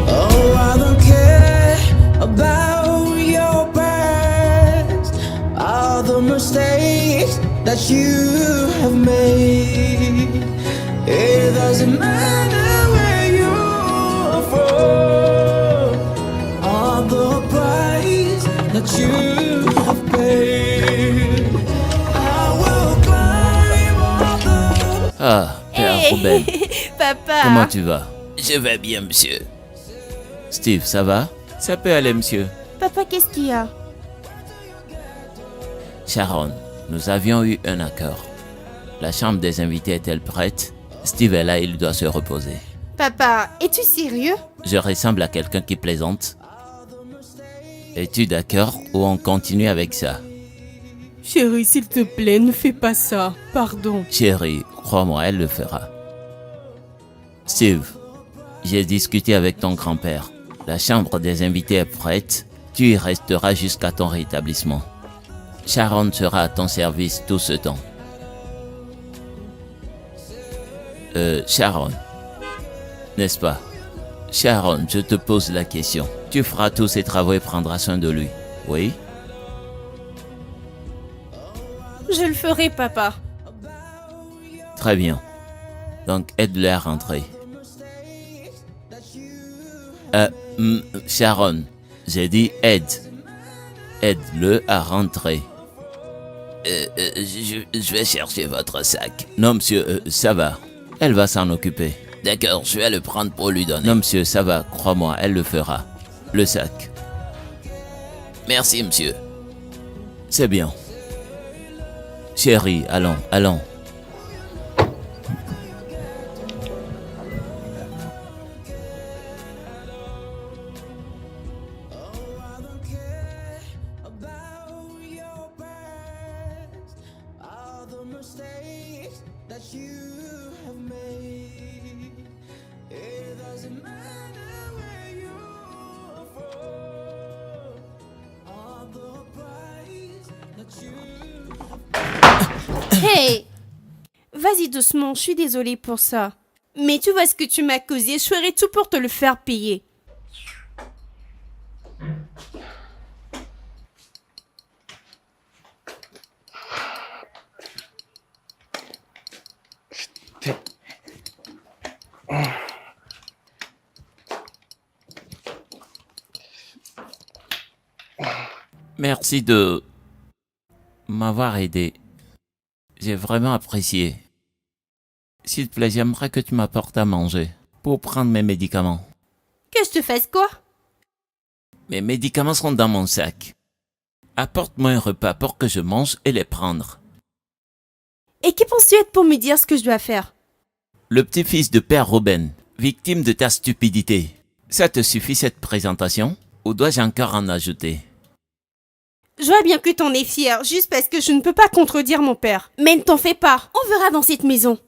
Oh, I don't care about your past, all the mistakes that you have made. It doesn't matter where you're from, all the price that you have paid. I will climb all the Ah, Père Hey, Ruben, papa. comment tu vas? Je vais bien, monsieur. Steve, ça va? Ça peut aller, monsieur. Papa, qu'est-ce qu'il y a? Sharon, nous avions eu un accord. La chambre des invités est-elle prête? Steve est là, il doit se reposer. Papa, es-tu sérieux? Je ressemble à quelqu'un qui plaisante. Es-tu d'accord ou on continue avec ça? Chérie, s'il te plaît, ne fais pas ça. Pardon. Chérie, crois-moi, elle le fera. Steve, j'ai discuté avec ton grand-père. La chambre des invités est prête. Tu y resteras jusqu'à ton rétablissement. Sharon sera à ton service tout ce temps. Sharon, n'est-ce pas? Sharon, je te pose la question. Tu feras tous ses travaux et prendras soin de lui, oui? Je le ferai, papa. Très bien. Donc, aide-le à rentrer. Sharon, j'ai dit aide. Aide-le à rentrer. Je vais chercher votre sac. Non, monsieur, ça va. Elle va s'en occuper. D'accord, je vais le prendre pour lui donner. Non, monsieur, ça va. Crois-moi, elle le fera. Le sac. Merci, monsieur. C'est bien. Chérie, allons, allons. about your past, all the mistakes that you have made. It doesn't matter where you're from, all the price that you Hey! Vas-y doucement, je suis désolée pour ça. Mais tu vois ce que tu m'as causé, je ferai tout pour te le faire payer. Merci de m'avoir aidé. J'ai vraiment apprécié. S'il te plaît, j'aimerais que tu m'apportes à manger pour prendre mes médicaments. Que je te fasse quoi? Mes médicaments sont dans mon sac. Apporte-moi un repas pour que je mange et les prendre. Et qui penses-tu être pour me dire ce que je dois faire? Le petit-fils de Père Ruben, victime de ta stupidité. Ça te suffit cette présentation? Ou dois-je encore en ajouter? Je vois bien que t'en es fier, juste parce que je ne peux pas contredire mon père. Mais ne t'en fais pas, on verra dans cette maison.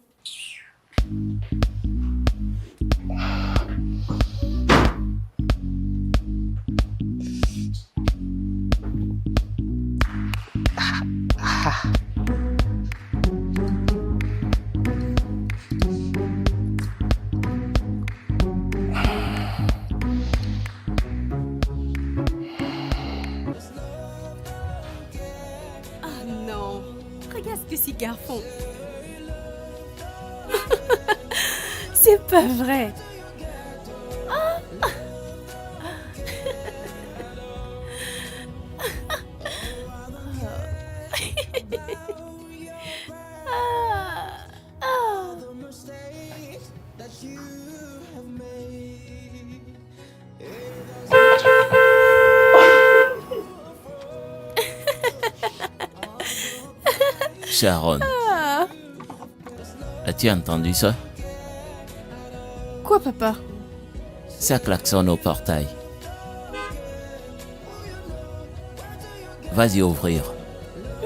Ah non, regarde ce que ces gars font. C'est pas vrai. Sharon, As-tu entendu ça? Quoi, papa? Ça klaxonne au portail. Vas-y ouvrir.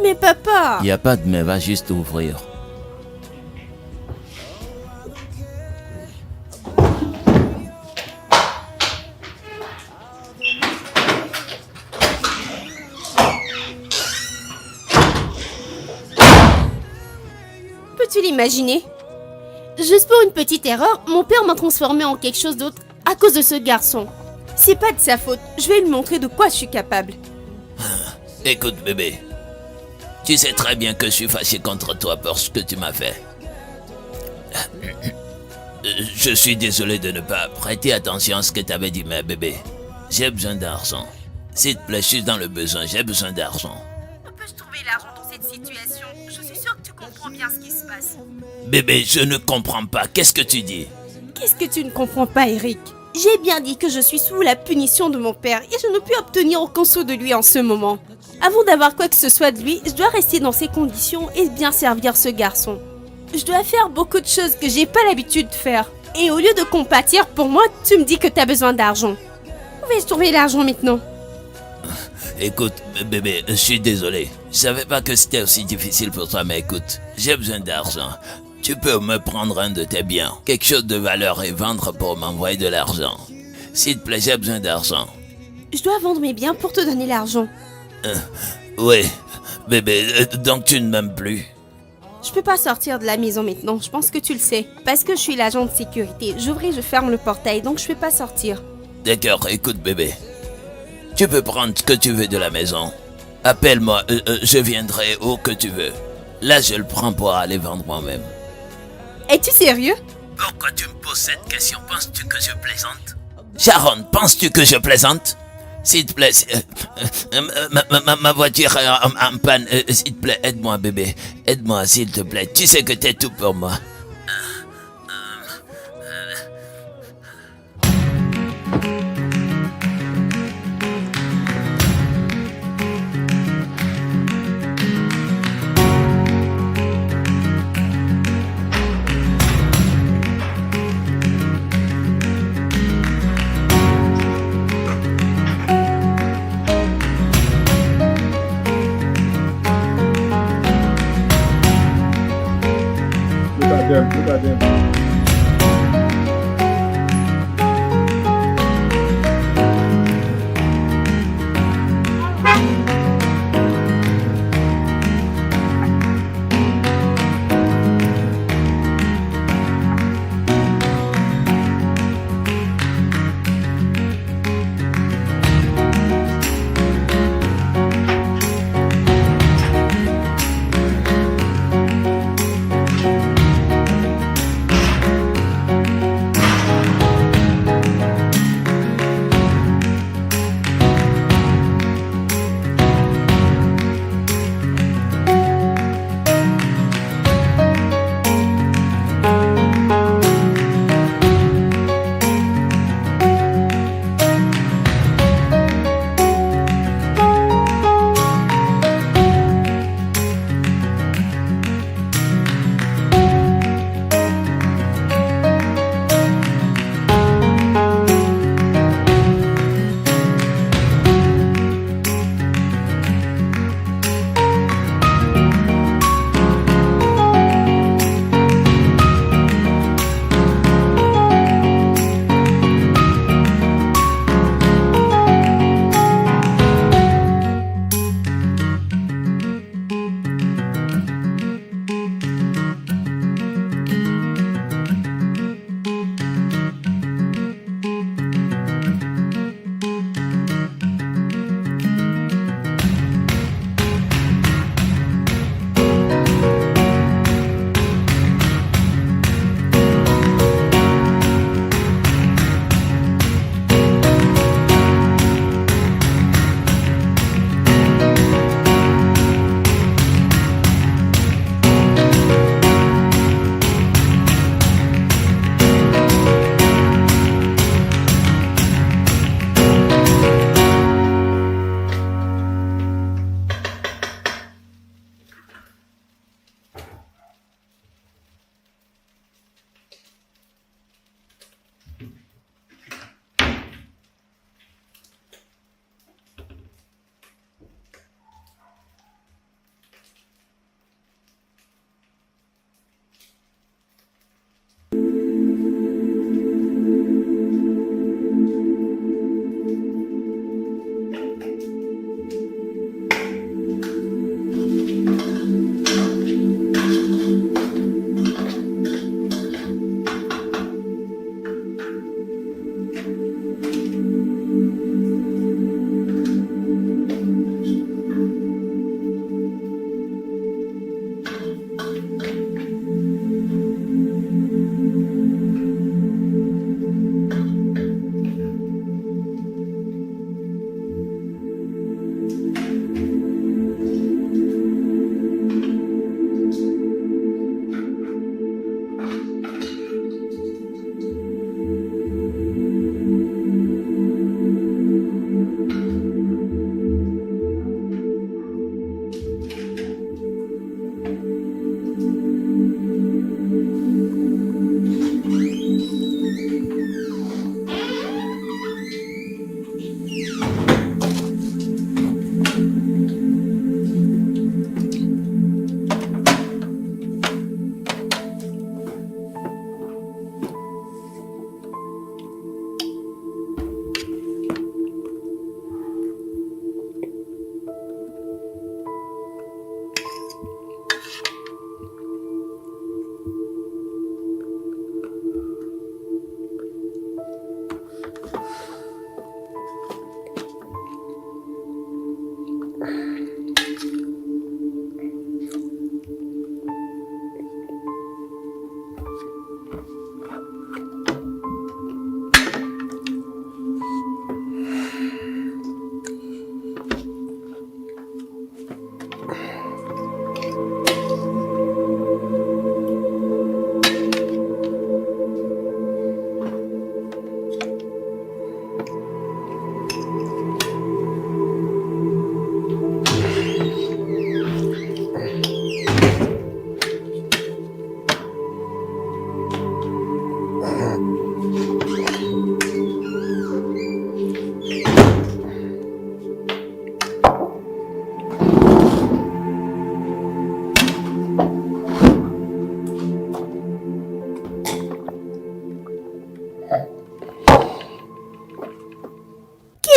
Mais papa! Y a pas de mais, va juste ouvrir. Peux-tu l'imaginer? Juste pour une petite erreur, mon père m'a transformé en quelque chose d'autre à cause de ce garçon. C'est pas de sa faute, je vais lui montrer de quoi je suis capable. Écoute bébé, tu sais très bien que je suis fâché contre toi pour ce que tu m'as fait. Je suis désolé de ne pas prêter attention à ce que t'avais dit, mais bébé, j'ai besoin d'argent. S'il te plaît, je suis dans le besoin, j'ai besoin d'argent. Peux-je trouver l'argent dans cette situation? Je suis sûre que tu comprends bien ce qui se passe. Bébé, je ne comprends pas, qu'est-ce que tu dis? Qu'est-ce que tu ne comprends pas, Eric? J'ai bien dit que je suis sous la punition de mon père et je ne puis obtenir aucun sou de lui en ce moment. Avant d'avoir quoi que ce soit de lui, je dois rester dans ces conditions et bien servir ce garçon. Je dois faire beaucoup de choses que j'ai pas l'habitude de faire. Et au lieu de compatir pour moi, tu me dis que t'as besoin d'argent. Où vais-je trouver l'argent maintenant? Écoute, bébé, je suis désolé. Je savais pas que c'était aussi difficile pour toi, mais écoute, j'ai besoin d'argent. Tu peux me prendre un de tes biens, quelque chose de valeur et vendre pour m'envoyer de l'argent. S'il te plaît, j'ai besoin d'argent. Je dois vendre mes biens pour te donner l'argent. Oui, bébé, donc tu ne m'aimes plus. Je peux pas sortir de la maison maintenant, je pense que tu le sais. Parce que je suis l'agent de sécurité, j'ouvre et je ferme le portail, donc je peux pas sortir. D'accord, écoute bébé. Tu peux prendre ce que tu veux de la maison. Appelle-moi, je viendrai où que tu veux. Là, je le prends pour aller vendre moi-même. Es-tu sérieux? Pourquoi tu me poses cette question? Penses-tu que je plaisante? Sharon, penses-tu que je plaisante? S'il te plaît, ma voiture est en panne. S'il te plaît, aide-moi bébé. Aide-moi, s'il te plaît. Tu sais que t'es tout pour moi. Look at them.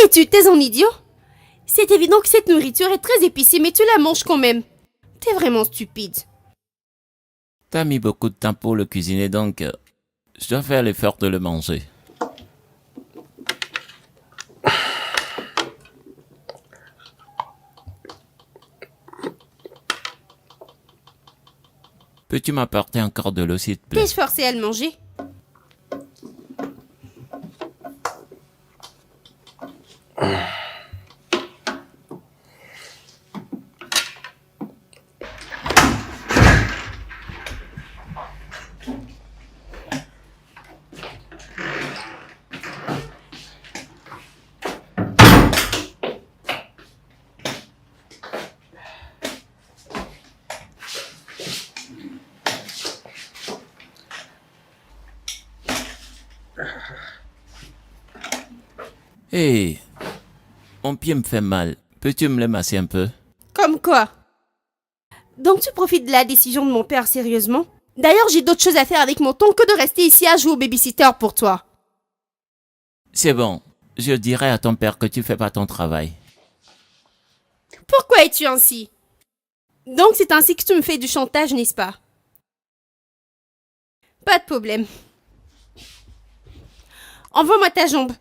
es-tu, t'es un idiot? C'est évident que cette nourriture est très épicée, mais tu la manges quand même. T'es vraiment stupide. T'as mis beaucoup de temps pour le cuisiner, donc je dois faire l'effort de le manger. Peux-tu m'apporter encore de l'eau, s'il te plaît? T'es-je forcé à le manger? Hé, mon pied me fait mal. Peux-tu me le masser un peu? Comme quoi? Donc tu profites de la décision de mon père sérieusement? D'ailleurs, j'ai d'autres choses à faire avec mon temps que de rester ici à jouer au babysitter pour toi. C'est bon, je dirai à ton père que tu fais pas ton travail. Pourquoi es-tu ainsi? Donc c'est ainsi que tu me fais du chantage, n'est-ce pas? Pas de problème. Envoie-moi ta jambe.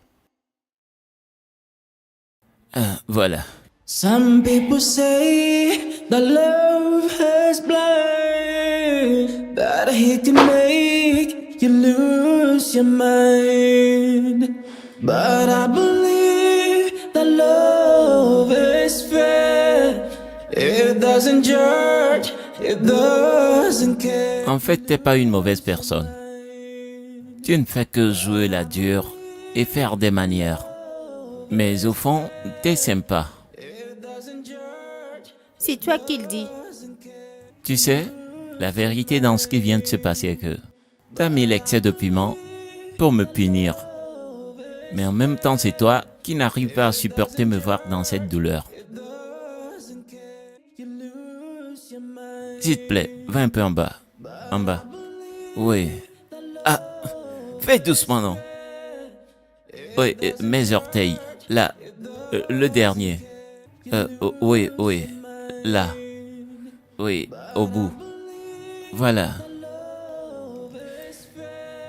Voilà. Some people say that love is blind, that it can make you lose your mind. But I believe that love is fair. It doesn't judge, it doesn't care. En fait, t'es pas une mauvaise personne. Tu ne fais que jouer la dure et faire des manières. Mais au fond, t'es sympa. C'est toi qui le dis. Tu sais, la vérité dans ce qui vient de se passer est que t'as mis l'excès de piment pour me punir. Mais en même temps, c'est toi qui n'arrives pas à supporter me voir dans cette douleur. S'il te plaît, va un peu en bas. En bas. Oui. Ah, fais doucement, non? Oui, mes orteils. Là. Le dernier. Oui, oui. Là. Oui, au bout. Voilà.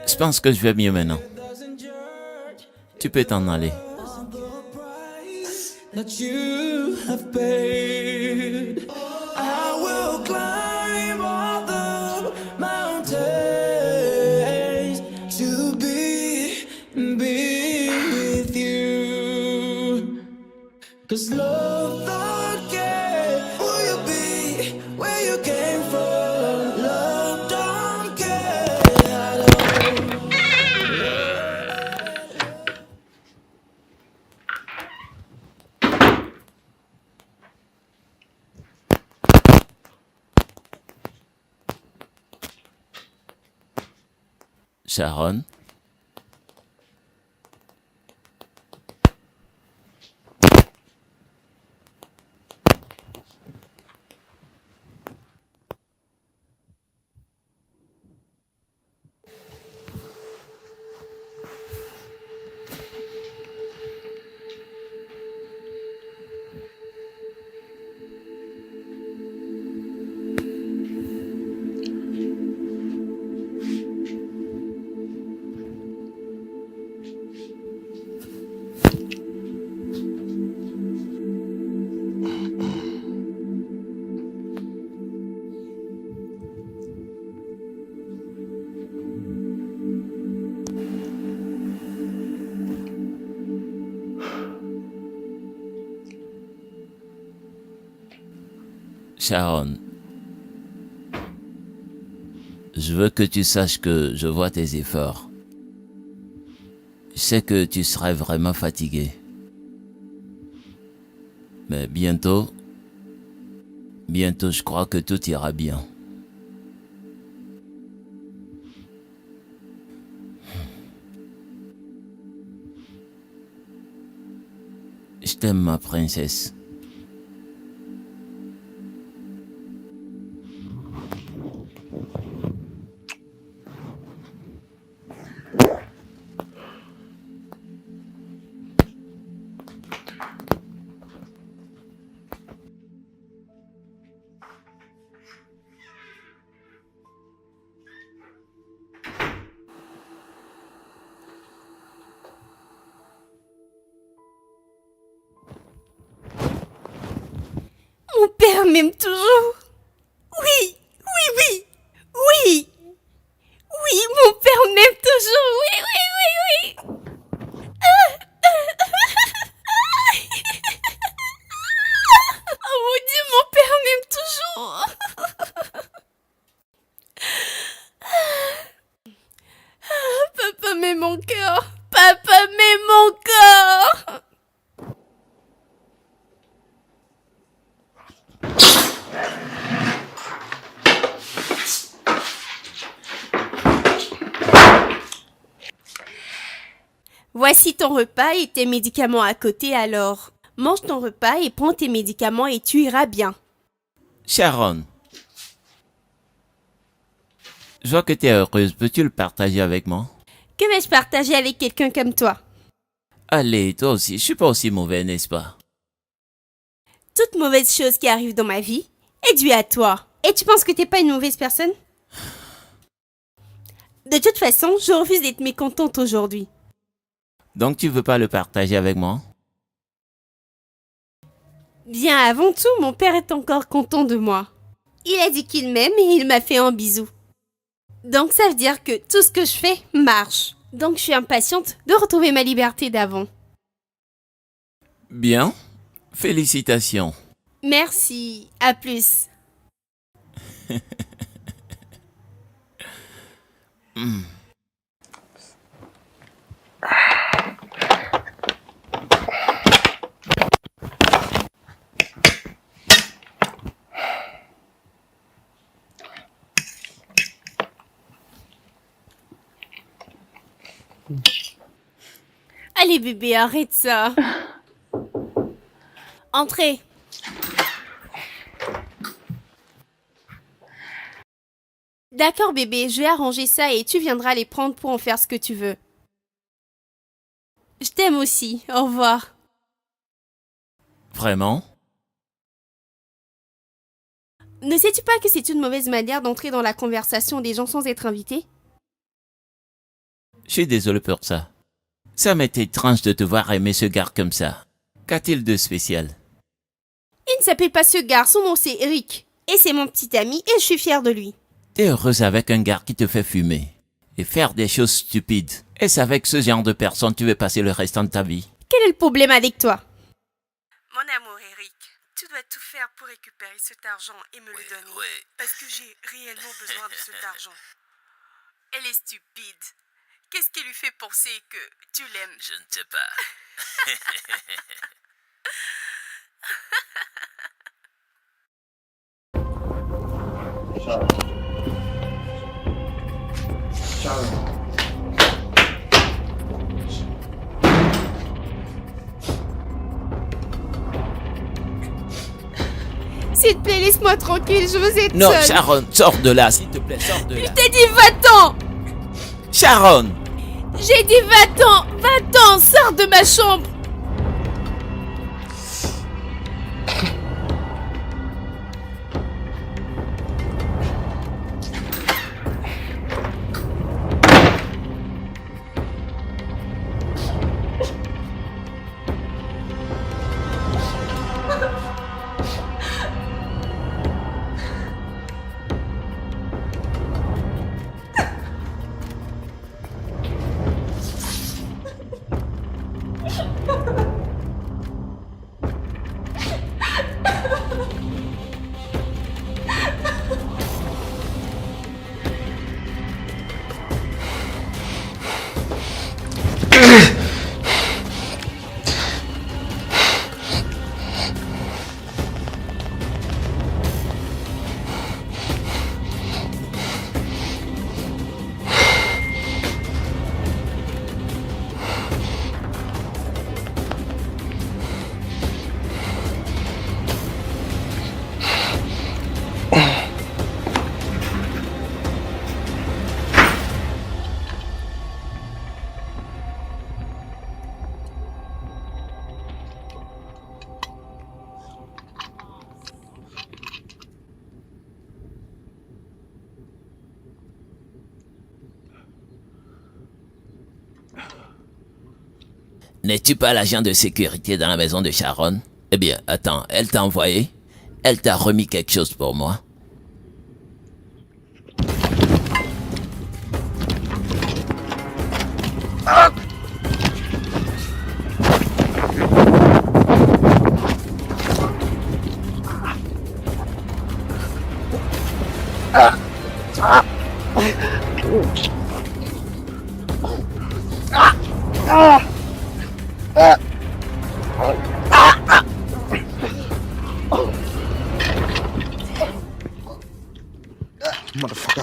Je pense que je vais mieux maintenant. Tu peux t'en aller. That you have paid. I will climb all the mountains to be with you. 'Cause love don't care who you be, where you came from. Love don't care at all. Sharon? Sharon, je veux que tu saches que je vois tes efforts. Je sais que tu serais vraiment fatigué. Mais bientôt, je crois que tout ira bien. Je t'aime, ma princesse. père m'aime toujours. Oui, oui, oui, oui. Oui, mon père m'aime toujours. Oui, oui, oui, oui. Oh mon Dieu, mon père m'aime toujours. Papa met mon cœur. Papa met mon cœur. Voici ton repas et tes médicaments à côté alors. Mange ton repas et prends tes médicaments et tu iras bien. Sharon, je vois que tu es heureuse. Peux-tu le partager avec moi? Que vais-je partager avec quelqu'un comme toi? Allez, toi aussi. Je suis pas aussi mauvais, n'est-ce pas? Toute mauvaise chose qui arrive dans ma vie est due à toi. Et tu penses que t'es pas une mauvaise personne? De toute façon, je refuse d'être mécontente aujourd'hui. Donc tu veux pas le partager avec moi? Bien avant tout, mon père est encore content de moi. Il a dit qu'il m'aime et il m'a fait un bisou. Donc ça veut dire que tout ce que je fais marche. Donc je suis impatiente de retrouver ma liberté d'avant. Bien. Félicitations. Merci, à plus. Allez bébé, arrête ça. Entrez. D'accord bébé, je vais arranger ça et tu viendras les prendre pour en faire ce que tu veux. Je t'aime aussi, au revoir. Vraiment? Ne sais-tu pas que c'est une mauvaise manière d'entrer dans la conversation des gens sans être invité? Je suis désolé pour ça. Ça m'est étrange de te voir aimer ce gars comme ça. Qu'a-t-il de spécial? Il ne s'appelle pas ce gars, son nom c'est Eric. Et c'est mon petit ami et je suis fière de lui. T'es heureuse avec un gars qui te fait fumer et faire des choses stupides. Est-ce avec ce genre de personne tu veux passer le restant de ta vie? Quel est le problème avec toi? Mon amour, Eric, tu dois tout faire pour récupérer cet argent et me le donner. Parce que j'ai réellement besoin de cet argent. Elle est stupide. Qu'est-ce qui lui fait penser que tu l'aimes? Je ne sais pas. S'il te plaît, laisse-moi tranquille, je veux être Non, seule. Sharon, sors de là, s'il te plaît, sors de là. Je t'ai dit va-t'en. Sharon! J'ai dit va-t'en, va-t'en, sors de ma chambre. N'es-tu pas l'agent de sécurité dans la maison de Sharon? Eh bien, attends, elle t'a envoyé? Elle t'a remis quelque chose pour moi? Motherfucker. Motherfucker.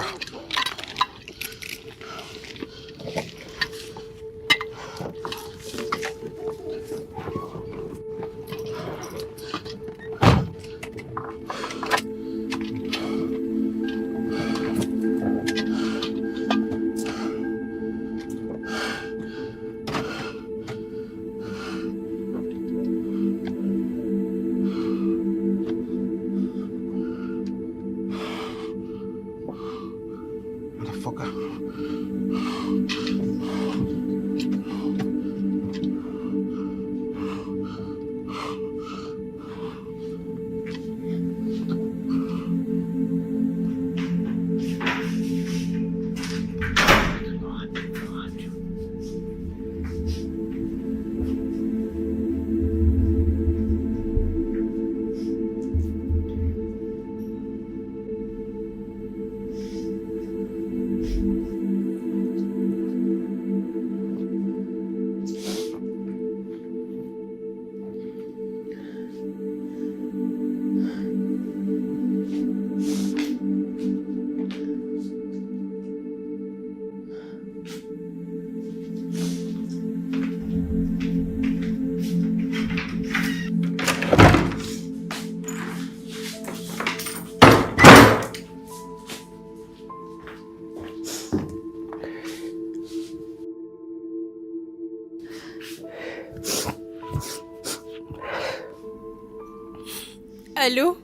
Allô?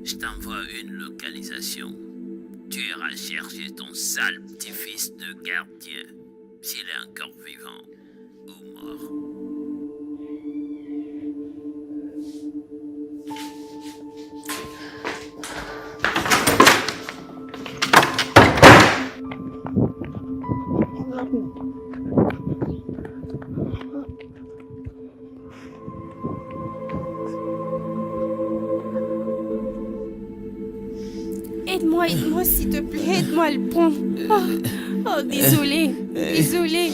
Je t'envoie une localisation. Tu iras chercher ton sale petit-fils de gardien, s'il est encore vivant ou mort. Aide-moi s'il te plaît, aide-moi à le prendre. Oh, désolé. Désolé.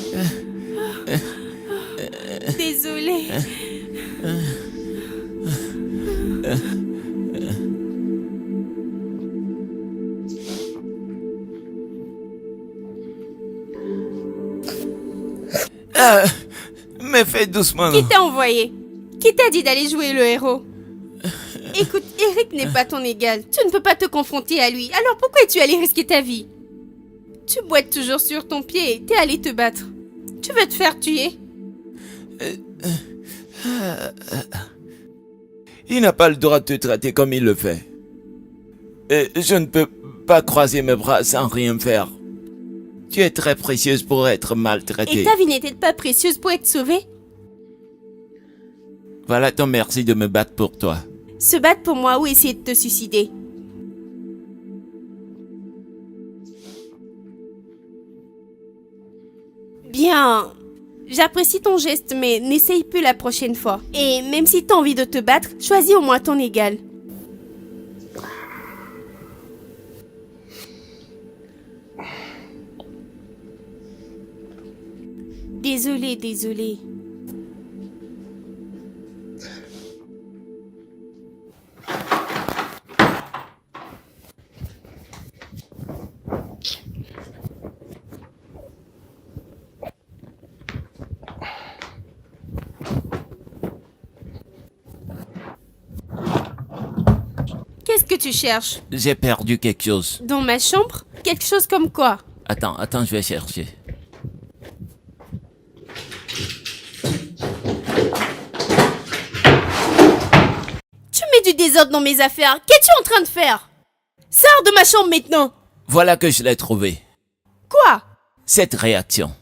Mais fais doucement. Qui t'a envoyé? Qui t'a dit d'aller jouer le héros? Écoute, Eric n'est pas ton égal. Tu ne peux pas te confronter à lui. Alors pourquoi es-tu allé risquer ta vie? Tu boites toujours sur ton pied et t'es allé te battre. Tu veux te faire tuer? Il n'a pas le droit de te traiter comme il le fait. Je ne peux pas croiser mes bras sans rien faire. Tu es très précieuse pour être maltraitée. Et ta vie n'était pas précieuse pour être sauvée? Voilà ton merci de me battre pour toi. Se battre pour moi ou essayer de te suicider? Bien, j'apprécie ton geste, mais n'essaye plus la prochaine fois. Et même si t'as envie de te battre, choisis au moins ton égal. Désolé. Qu'est-ce que tu cherches? J'ai perdu quelque chose. Dans ma chambre? Quelque chose comme quoi? Attends, je vais chercher. Tu mets du désordre dans mes affaires. Qu'es-tu en train de faire? Sors de ma chambre maintenant. Voilà que je l'ai trouvé. Quoi? Cette réaction.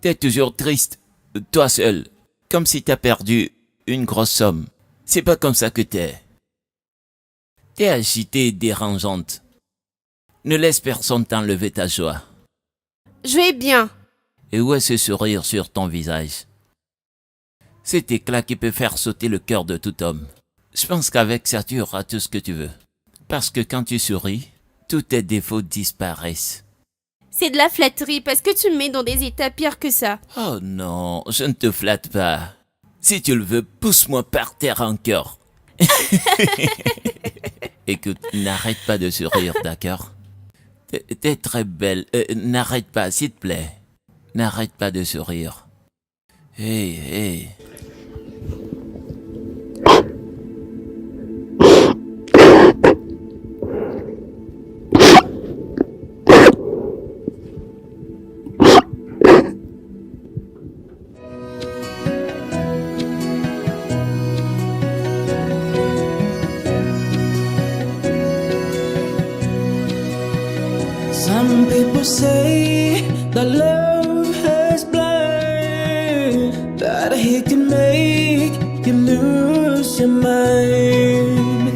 T'es toujours triste, toi seul, comme si t'as perdu une grosse somme. C'est pas comme ça que t'es. T'es agitée et dérangeante. Ne laisse personne t'enlever ta joie. Je vais bien. Et où est ce sourire sur ton visage? Cet éclat qui peut faire sauter le cœur de tout homme. Je pense qu'avec ça tu auras tout ce que tu veux. Parce que quand tu souris, tous tes défauts disparaissent. C'est de la flatterie parce que tu me mets dans des états pires que ça. Oh non, je ne te flatte pas. Si tu le veux, pousse-moi par terre encore. Écoute, n'arrête pas de sourire, d'accord? T'es très belle. N'arrête pas, s'il te plaît. N'arrête pas de sourire. Hey, hey. Some people say that love has blind, that he can make you lose your mind.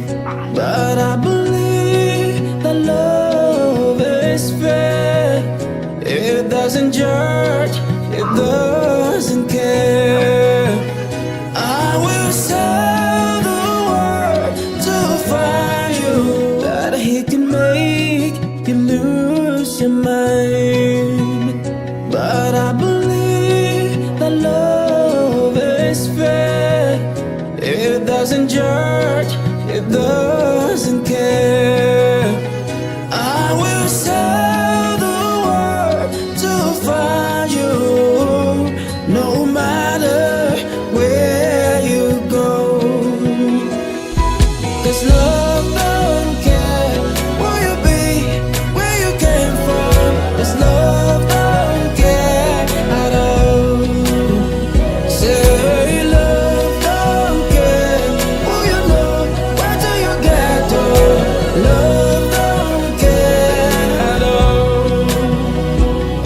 But I believe that love is fair. It doesn't judge, it doesn't care. I will sell the world to find you, that he can make you lose your mind. But I believe that love is fair. It doesn't judge, it doesn't care. I will sell the world to find you, no matter where you go. 'Cause love don't care where you be, where you came from. 'Cause love don't care at all. Say love don't care who you know, where do you get to. Love don't care at all.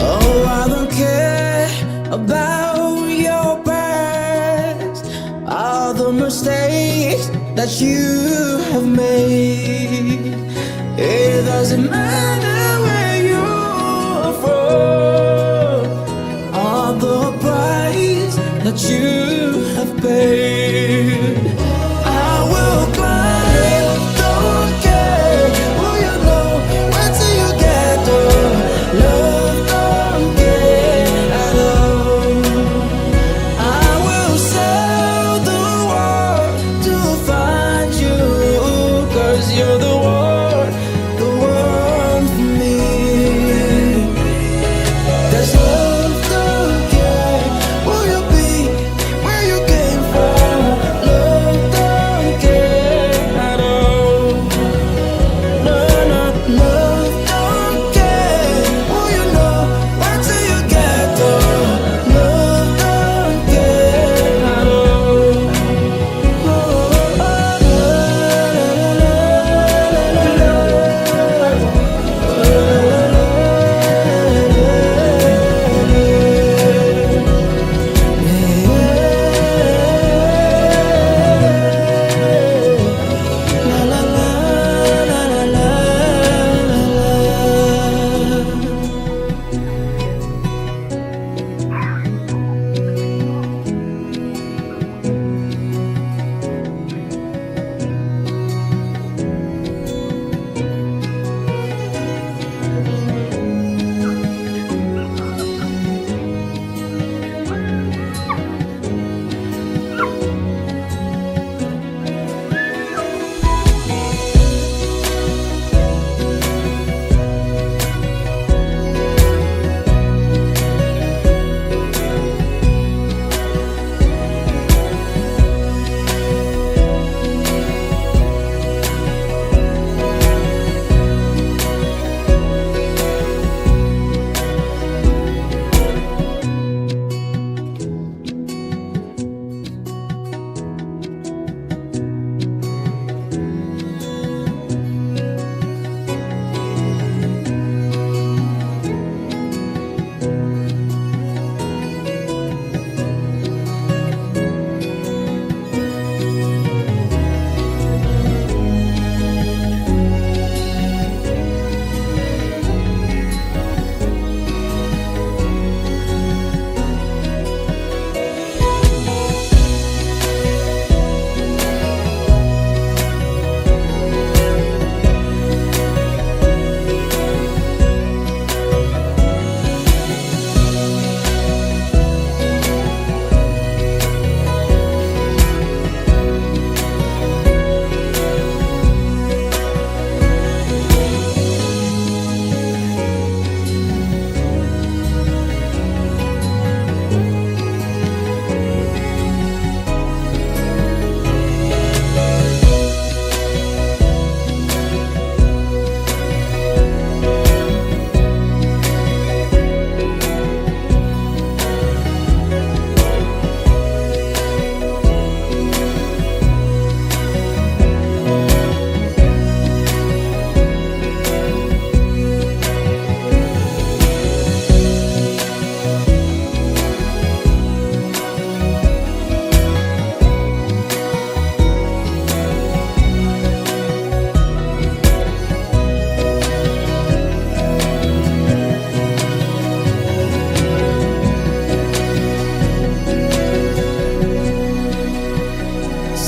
Oh, I don't care about your past, all the mistakes that you have made. It doesn't matter where you're from, all the price that you have paid. I will climb, don't care who you know, where do you get to. Love don't care at all. I will sell the world to find you, 'cause you're the one for me. 'Cause love don't care who you be, where you came from.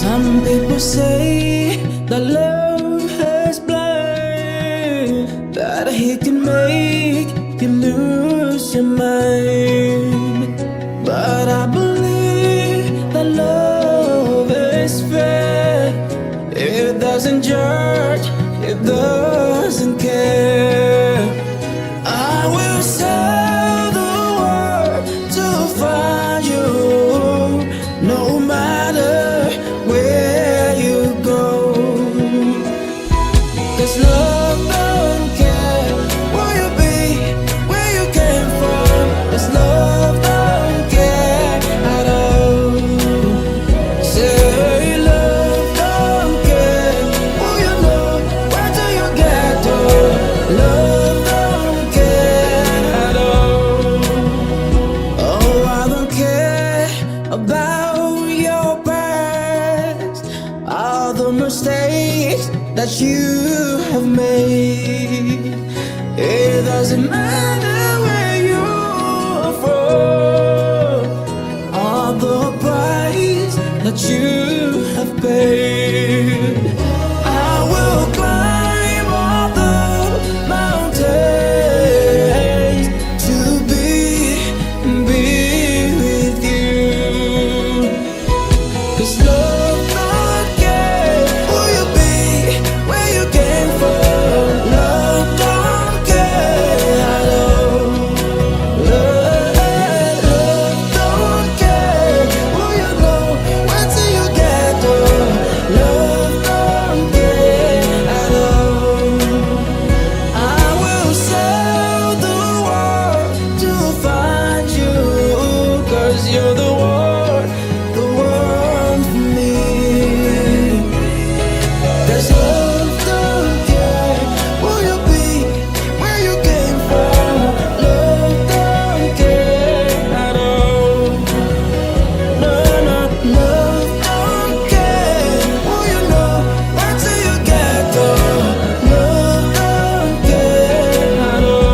Some people say that love is blind, that he can make you lose your mind. But I believe that love is fair. It doesn't judge, it doesn't care. I will sail the world to find you, no matter where you go. 'Cause love don't care where you be, where you came from. 'Cause love don't care at all. Say love don't care who you know, where do you get to. Love don't care at all. Oh, I don't care about your past, all the mistakes that you have made. It doesn't matter where you're from, all the price that you have paid. I will climb all the mountains to be with you. 'Cause love don't care who you be, where you came from. Love don't care at all. Love don't care who you know, where do you get to. Love don't care at all. I will sail the world to find you, 'cause you're the one for me. 'Cause love don't care who you be, where you came from. Love don't care at all. No, no, love don't care who you know, where do you get to. Love don't care at all.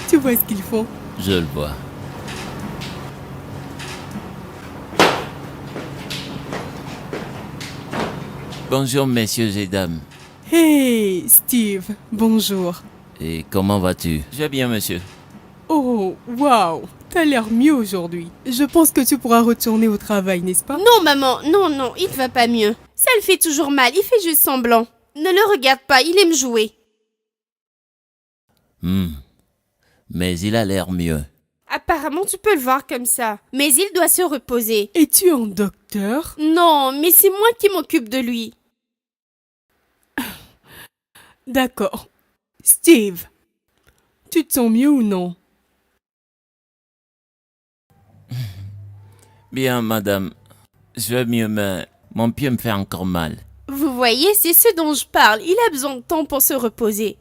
Tu vois ce qu'ils font? Je le vois. Bonjour messieurs et dames. Hey, Steve, bonjour. Et comment vas-tu? Je vais bien monsieur. Oh, waouh, t'as l'air mieux aujourd'hui. Je pense que tu pourras retourner au travail, n'est-ce pas? Non, maman, non, il ne va pas mieux. Ça le fait toujours mal, il fait juste semblant. Ne le regarde pas, il aime jouer. Mais il a l'air mieux. Apparemment, tu peux le voir comme ça. Mais il doit se reposer. Es-tu un docteur? Non, mais c'est moi qui m'occupe de lui. D'accord. Steve, tu te sens mieux ou non? Bien madame, je vais mieux mais mon pied me fait encore mal. Vous voyez, c'est ce dont je parle. Il a besoin de temps pour se reposer.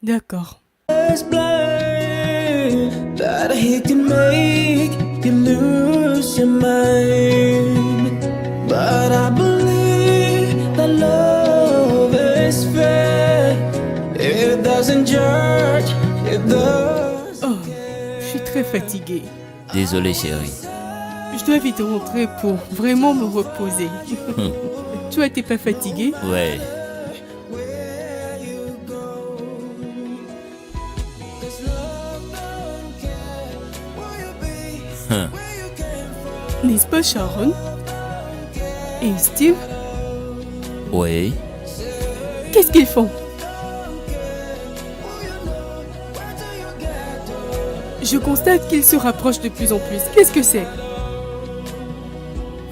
D'accord. Is blind, that he can make you lose your mind. But I believe that love is fair. It doesn't judge, it doesn't Oh, je suis très fatiguée. Désolé chérie. Je dois vite rentrer pour vraiment me reposer. Toi, t'es pas fatiguée? Ouais. where you go. 'Cause love don't care where you be, where you came from. N'est-ce pas, Sharon? Et Steve? Oui. Qu'est-ce qu'ils font? Je constate qu'il se rapproche de plus en plus. Qu'est-ce que c'est?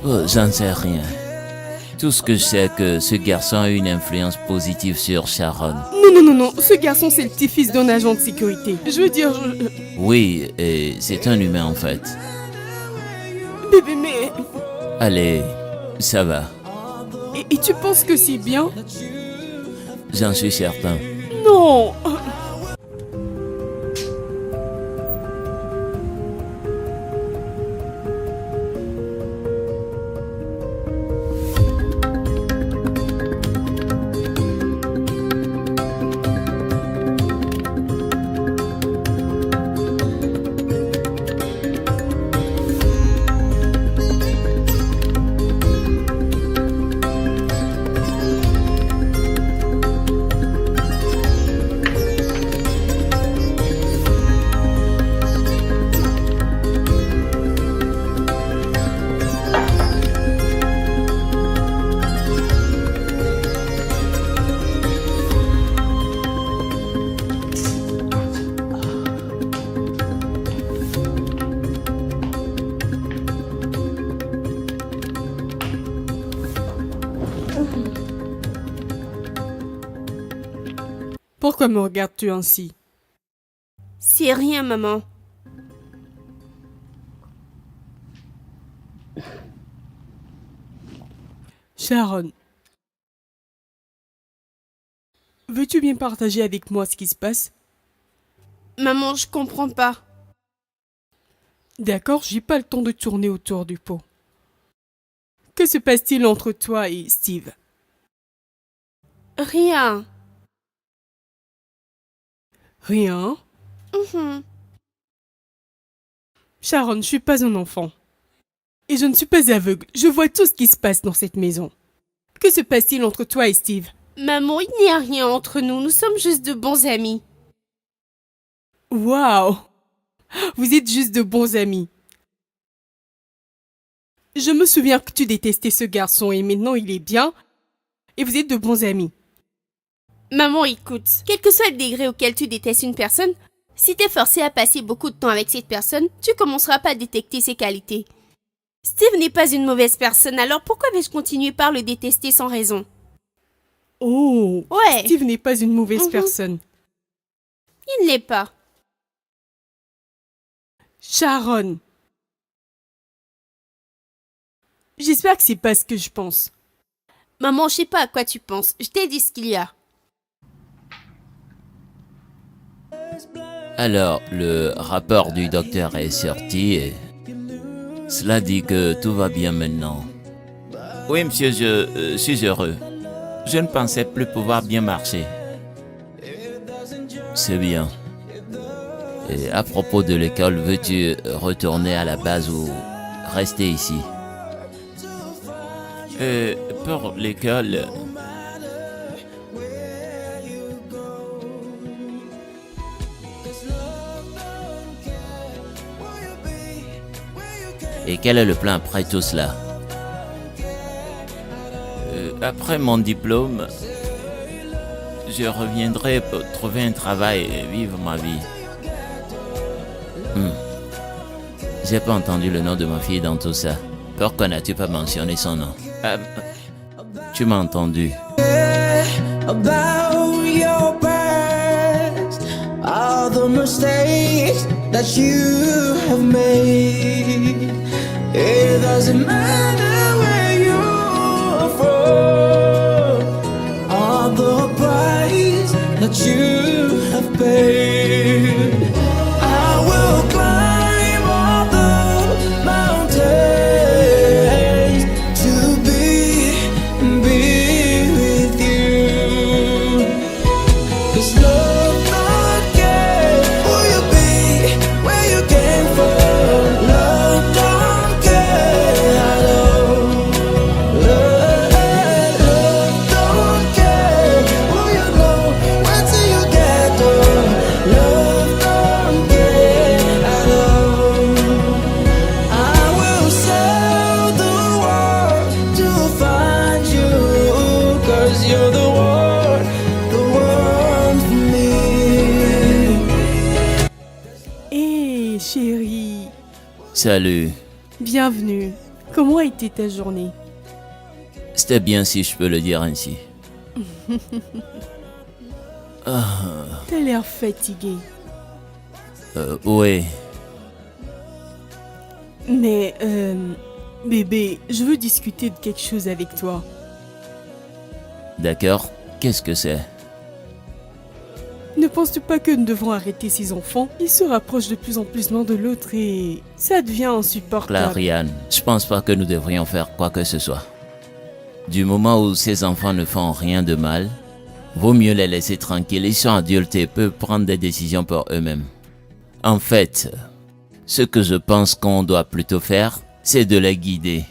Oh, j'en sais rien. Tout ce que je sais, c'est que ce garçon a une influence positive sur Sharon. Non. Ce garçon, c'est le petit-fils d'un agent de sécurité. Je veux dire... Oui, et c'est un humain en fait. Bébé, mais... Allez, ça va. Et tu penses que c'est bien? J'en suis certain. Non. Pourquoi me regardes-tu ainsi? C'est rien, maman. Sharon, veux-tu bien partager avec moi ce qui se passe? Maman, je comprends pas. D'accord, j'ai pas le temps de tourner autour du pot. Que se passe-t-il entre toi et Steve? Rien. Rien. Mhm. Sharon, je suis pas un enfant. Et je ne suis pas aveugle. Je vois tout ce qui se passe dans cette maison. Que se passe-t-il entre toi et Steve? Maman, il n'y a rien entre nous. Nous sommes juste de bons amis. Waouh! Vous êtes juste de bons amis. Je me souviens que tu détestais ce garçon et maintenant il est bien. Et vous êtes de bons amis. Maman, écoute. Quel que soit le degré auquel tu détestes une personne, si t'es forcé à passer beaucoup de temps avec cette personne, tu commenceras pas à détecter ses qualités. Steve n'est pas une mauvaise personne, alors pourquoi vais-je continuer par le détester sans raison? Oh! Ouais. Steve n'est pas une mauvaise personne. Il ne l'est pas. Sharon! J'espère que c'est pas ce que je pense. Maman, je sais pas à quoi tu penses. Je t'ai dit ce qu'il y a. Alors, le rapport du docteur est sorti et cela dit que tout va bien maintenant. Oui, monsieur, je suis heureux. Je ne pensais plus pouvoir bien marcher. C'est bien. Et à propos de l'école, veux-tu retourner à la base ou rester ici? Pour l'école... Et quel est le plan après tout cela? Après mon diplôme, je reviendrai pour trouver un travail et vivre ma vie. J'ai pas entendu le nom de ma fille dans tout ça. Pourquoi n'as-tu pas mentionné son nom? Tu m'as entendu. About your past, all the mistakes that you have made. It doesn't matter where you're from, all the price that you have paid. I will climb all the mountains to be with you. 'Cause love don't care who you be, where you came from. Love don't care at all. Love don't care who you know, where till you get. chérie. Salut. Bienvenue. Comment a été ta journée? C'était bien si je peux le dire ainsi. T'as l'air fatigué. Oui. Mais, bébé, je veux discuter de quelque chose avec toi. D'accord. Qu'est-ce que c'est? Ne penses-tu pas que nous devons arrêter ces enfants? Ils se rapprochent de plus en plus l'un de l'autre et ça devient insupportable. Clariane, je pense pas que nous devrions faire quoi que ce soit. Du moment où ces enfants ne font rien de mal, vaut mieux les laisser tranquilles. Ils sont adultes et peuvent prendre des décisions pour eux-mêmes. En fait, ce que je pense qu'on doit plutôt faire, c'est de les guider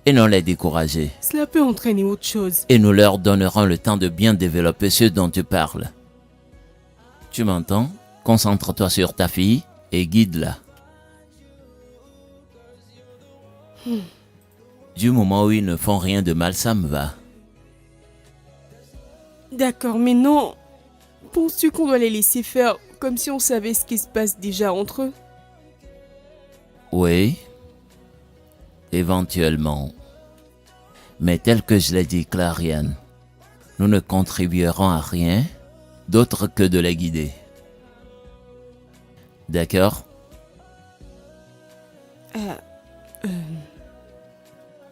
et non les décourager. Cela peut entraîner autre chose. Et nous leur donnerons le temps de bien développer ce dont tu parles. Tu m'entends? Concentre-toi sur ta fille et guide-la. Du moment où ils ne font rien de mal, ça me va. D'accord, mais non. Penses-tu qu'on doit les laisser faire comme si on savait ce qui se passe déjà entre eux? Oui, éventuellement. Mais tel que je l'ai dit, Clariane, nous ne contribuerons à rien d'autre que de les guider. D'accord?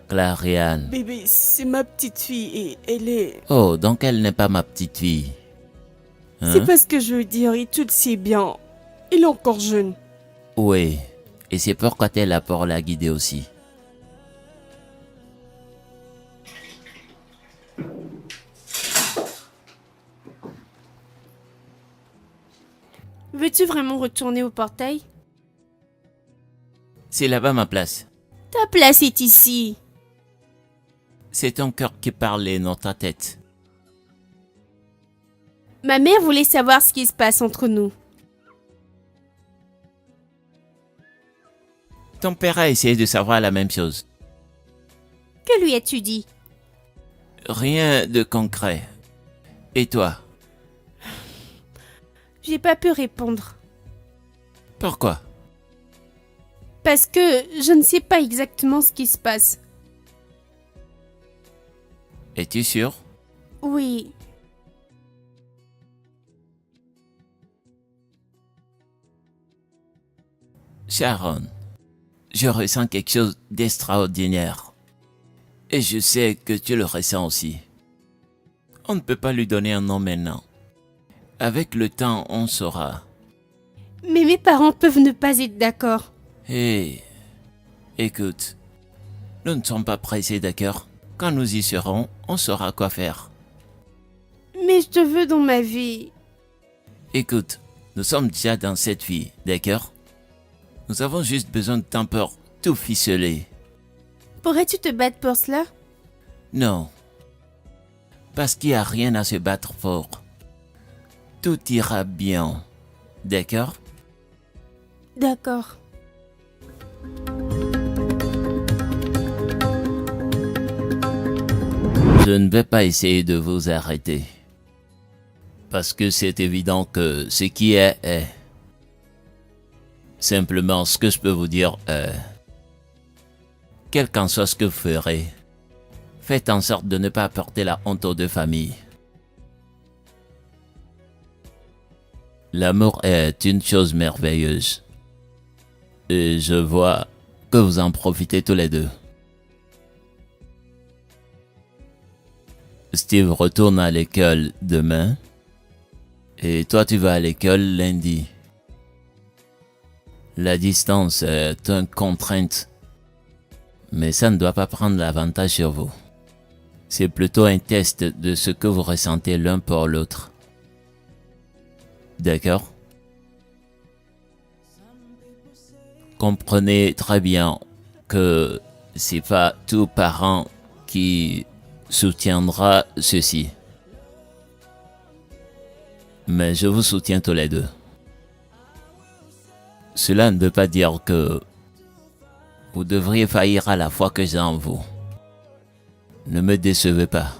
Clariane. Bébé, c'est ma petite fille et elle est... Oh, donc elle n'est pas ma petite fille. Hein? C'est pas ce que je veux dire et tu le sais bien. Il est encore jeune. Oui, et c'est pourquoi tu es là pour la guider aussi. Veux-tu vraiment retourner au portail? C'est là-bas ma place. Ta place est ici. C'est ton cœur qui parle et non ta tête. Ma mère voulait savoir ce qui se passe entre nous. Ton père a essayé de savoir la même chose. Que lui as-tu dit? Rien de concret. Et toi? J'ai pas pu répondre. Pourquoi? Parce que je ne sais pas exactement ce qui se passe. Es-tu sûr? Oui. Sharon, je ressens quelque chose d'extraordinaire. Et je sais que tu le ressens aussi. On ne peut pas lui donner un nom maintenant. Avec le temps, on saura. Mais mes parents peuvent ne pas être d'accord. Hé, écoute, nous ne sommes pas pressés, d'accord? Quand nous y serons, on saura quoi faire. Mais je te veux dans ma vie. Écoute, nous sommes déjà dans cette vie, d'accord? Nous avons juste besoin de temps pour tout ficeler. Pourrais-tu te battre pour cela? Non. Parce qu'il n'y a rien à se battre pour. Tout ira bien. D'accord? D'accord. Je ne vais pas essayer de vous arrêter. Parce que c'est évident que ce qui est, est. Simplement, ce que je peux vous dire est... Quel qu'en soit ce que vous ferez, faites en sorte de ne pas apporter la honte aux deux familles. L'amour est une chose merveilleuse. Et je vois que vous en profitez tous les deux. Steve retourne à l'école demain. Et toi tu vas à l'école lundi. La distance est une contrainte. Mais ça ne doit pas prendre l'avantage sur vous. C'est plutôt un test de ce que vous ressentez l'un pour l'autre. D'accord? Comprenez très bien que c'est pas tout parent qui soutiendra ceci. Mais je vous soutiens tous les deux. Cela ne veut pas dire que vous devriez faillir à la foi que j'ai en vous. Ne me décevez pas.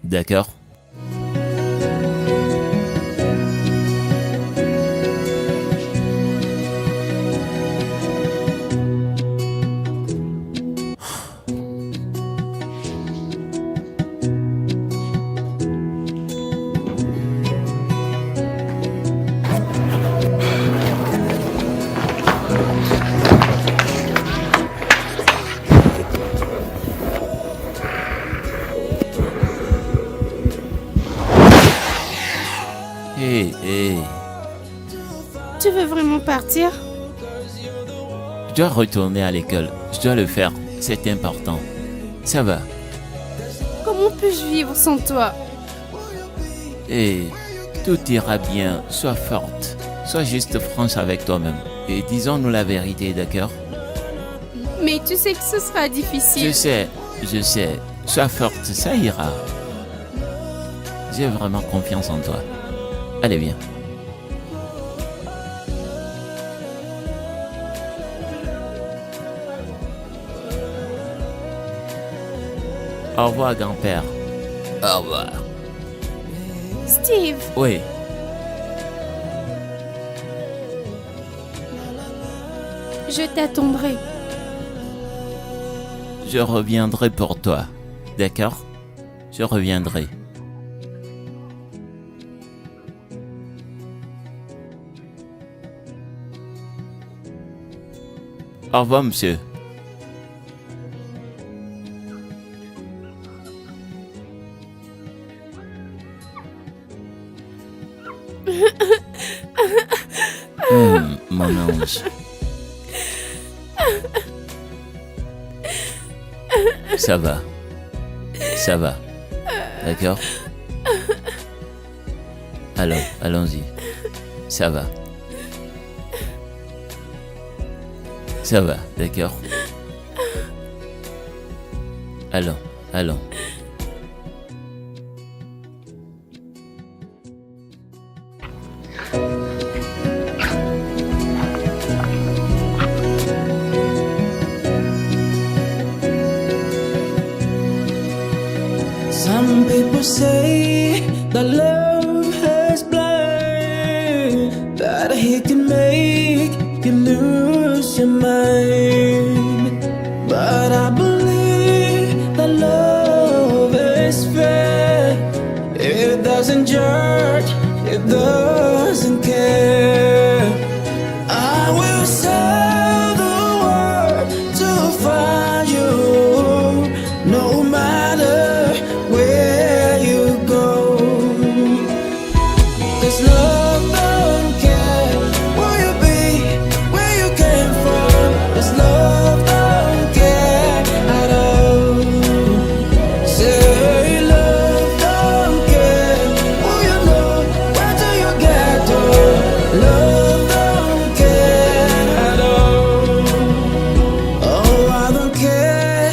D'accord? Tu veux vraiment partir? Je dois retourner à l'école. Je dois le faire. C'est important. Ça va. Comment puis-je vivre sans toi? Et tout ira bien. Sois forte. Sois juste franche avec toi-même. Et disons-nous la vérité, d'accord? Mais tu sais que ce sera difficile. Je sais. Sois forte, ça ira. J'ai vraiment confiance en toi. Allez, viens. Au revoir, grand-père. Au revoir. Steve, Oui. je t'attendrai. Je reviendrai pour toi. D'accord? Je reviendrai. Au revoir, monsieur. Mon ange. Ça va. Ça va. D'accord? Allons-y. Ça va. Ça va, d'accord? Allons. Some people say that love is blind, that it can make you lose your mind. But I believe that love is fair. It doesn't judge, it doesn't care. I will sail the world to find you, no matter where you go. 'Cause love don't care where you be, where you came from. 'Cause love don't care at all. Say love don't care who you know, where do you get to. Love don't care at all. Oh, I don't care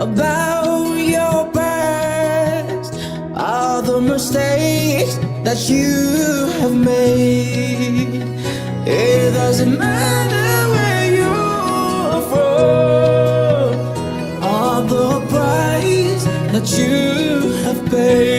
about your past, all the mistakes that you have made. It doesn't matter where you're from, all the price that you have paid.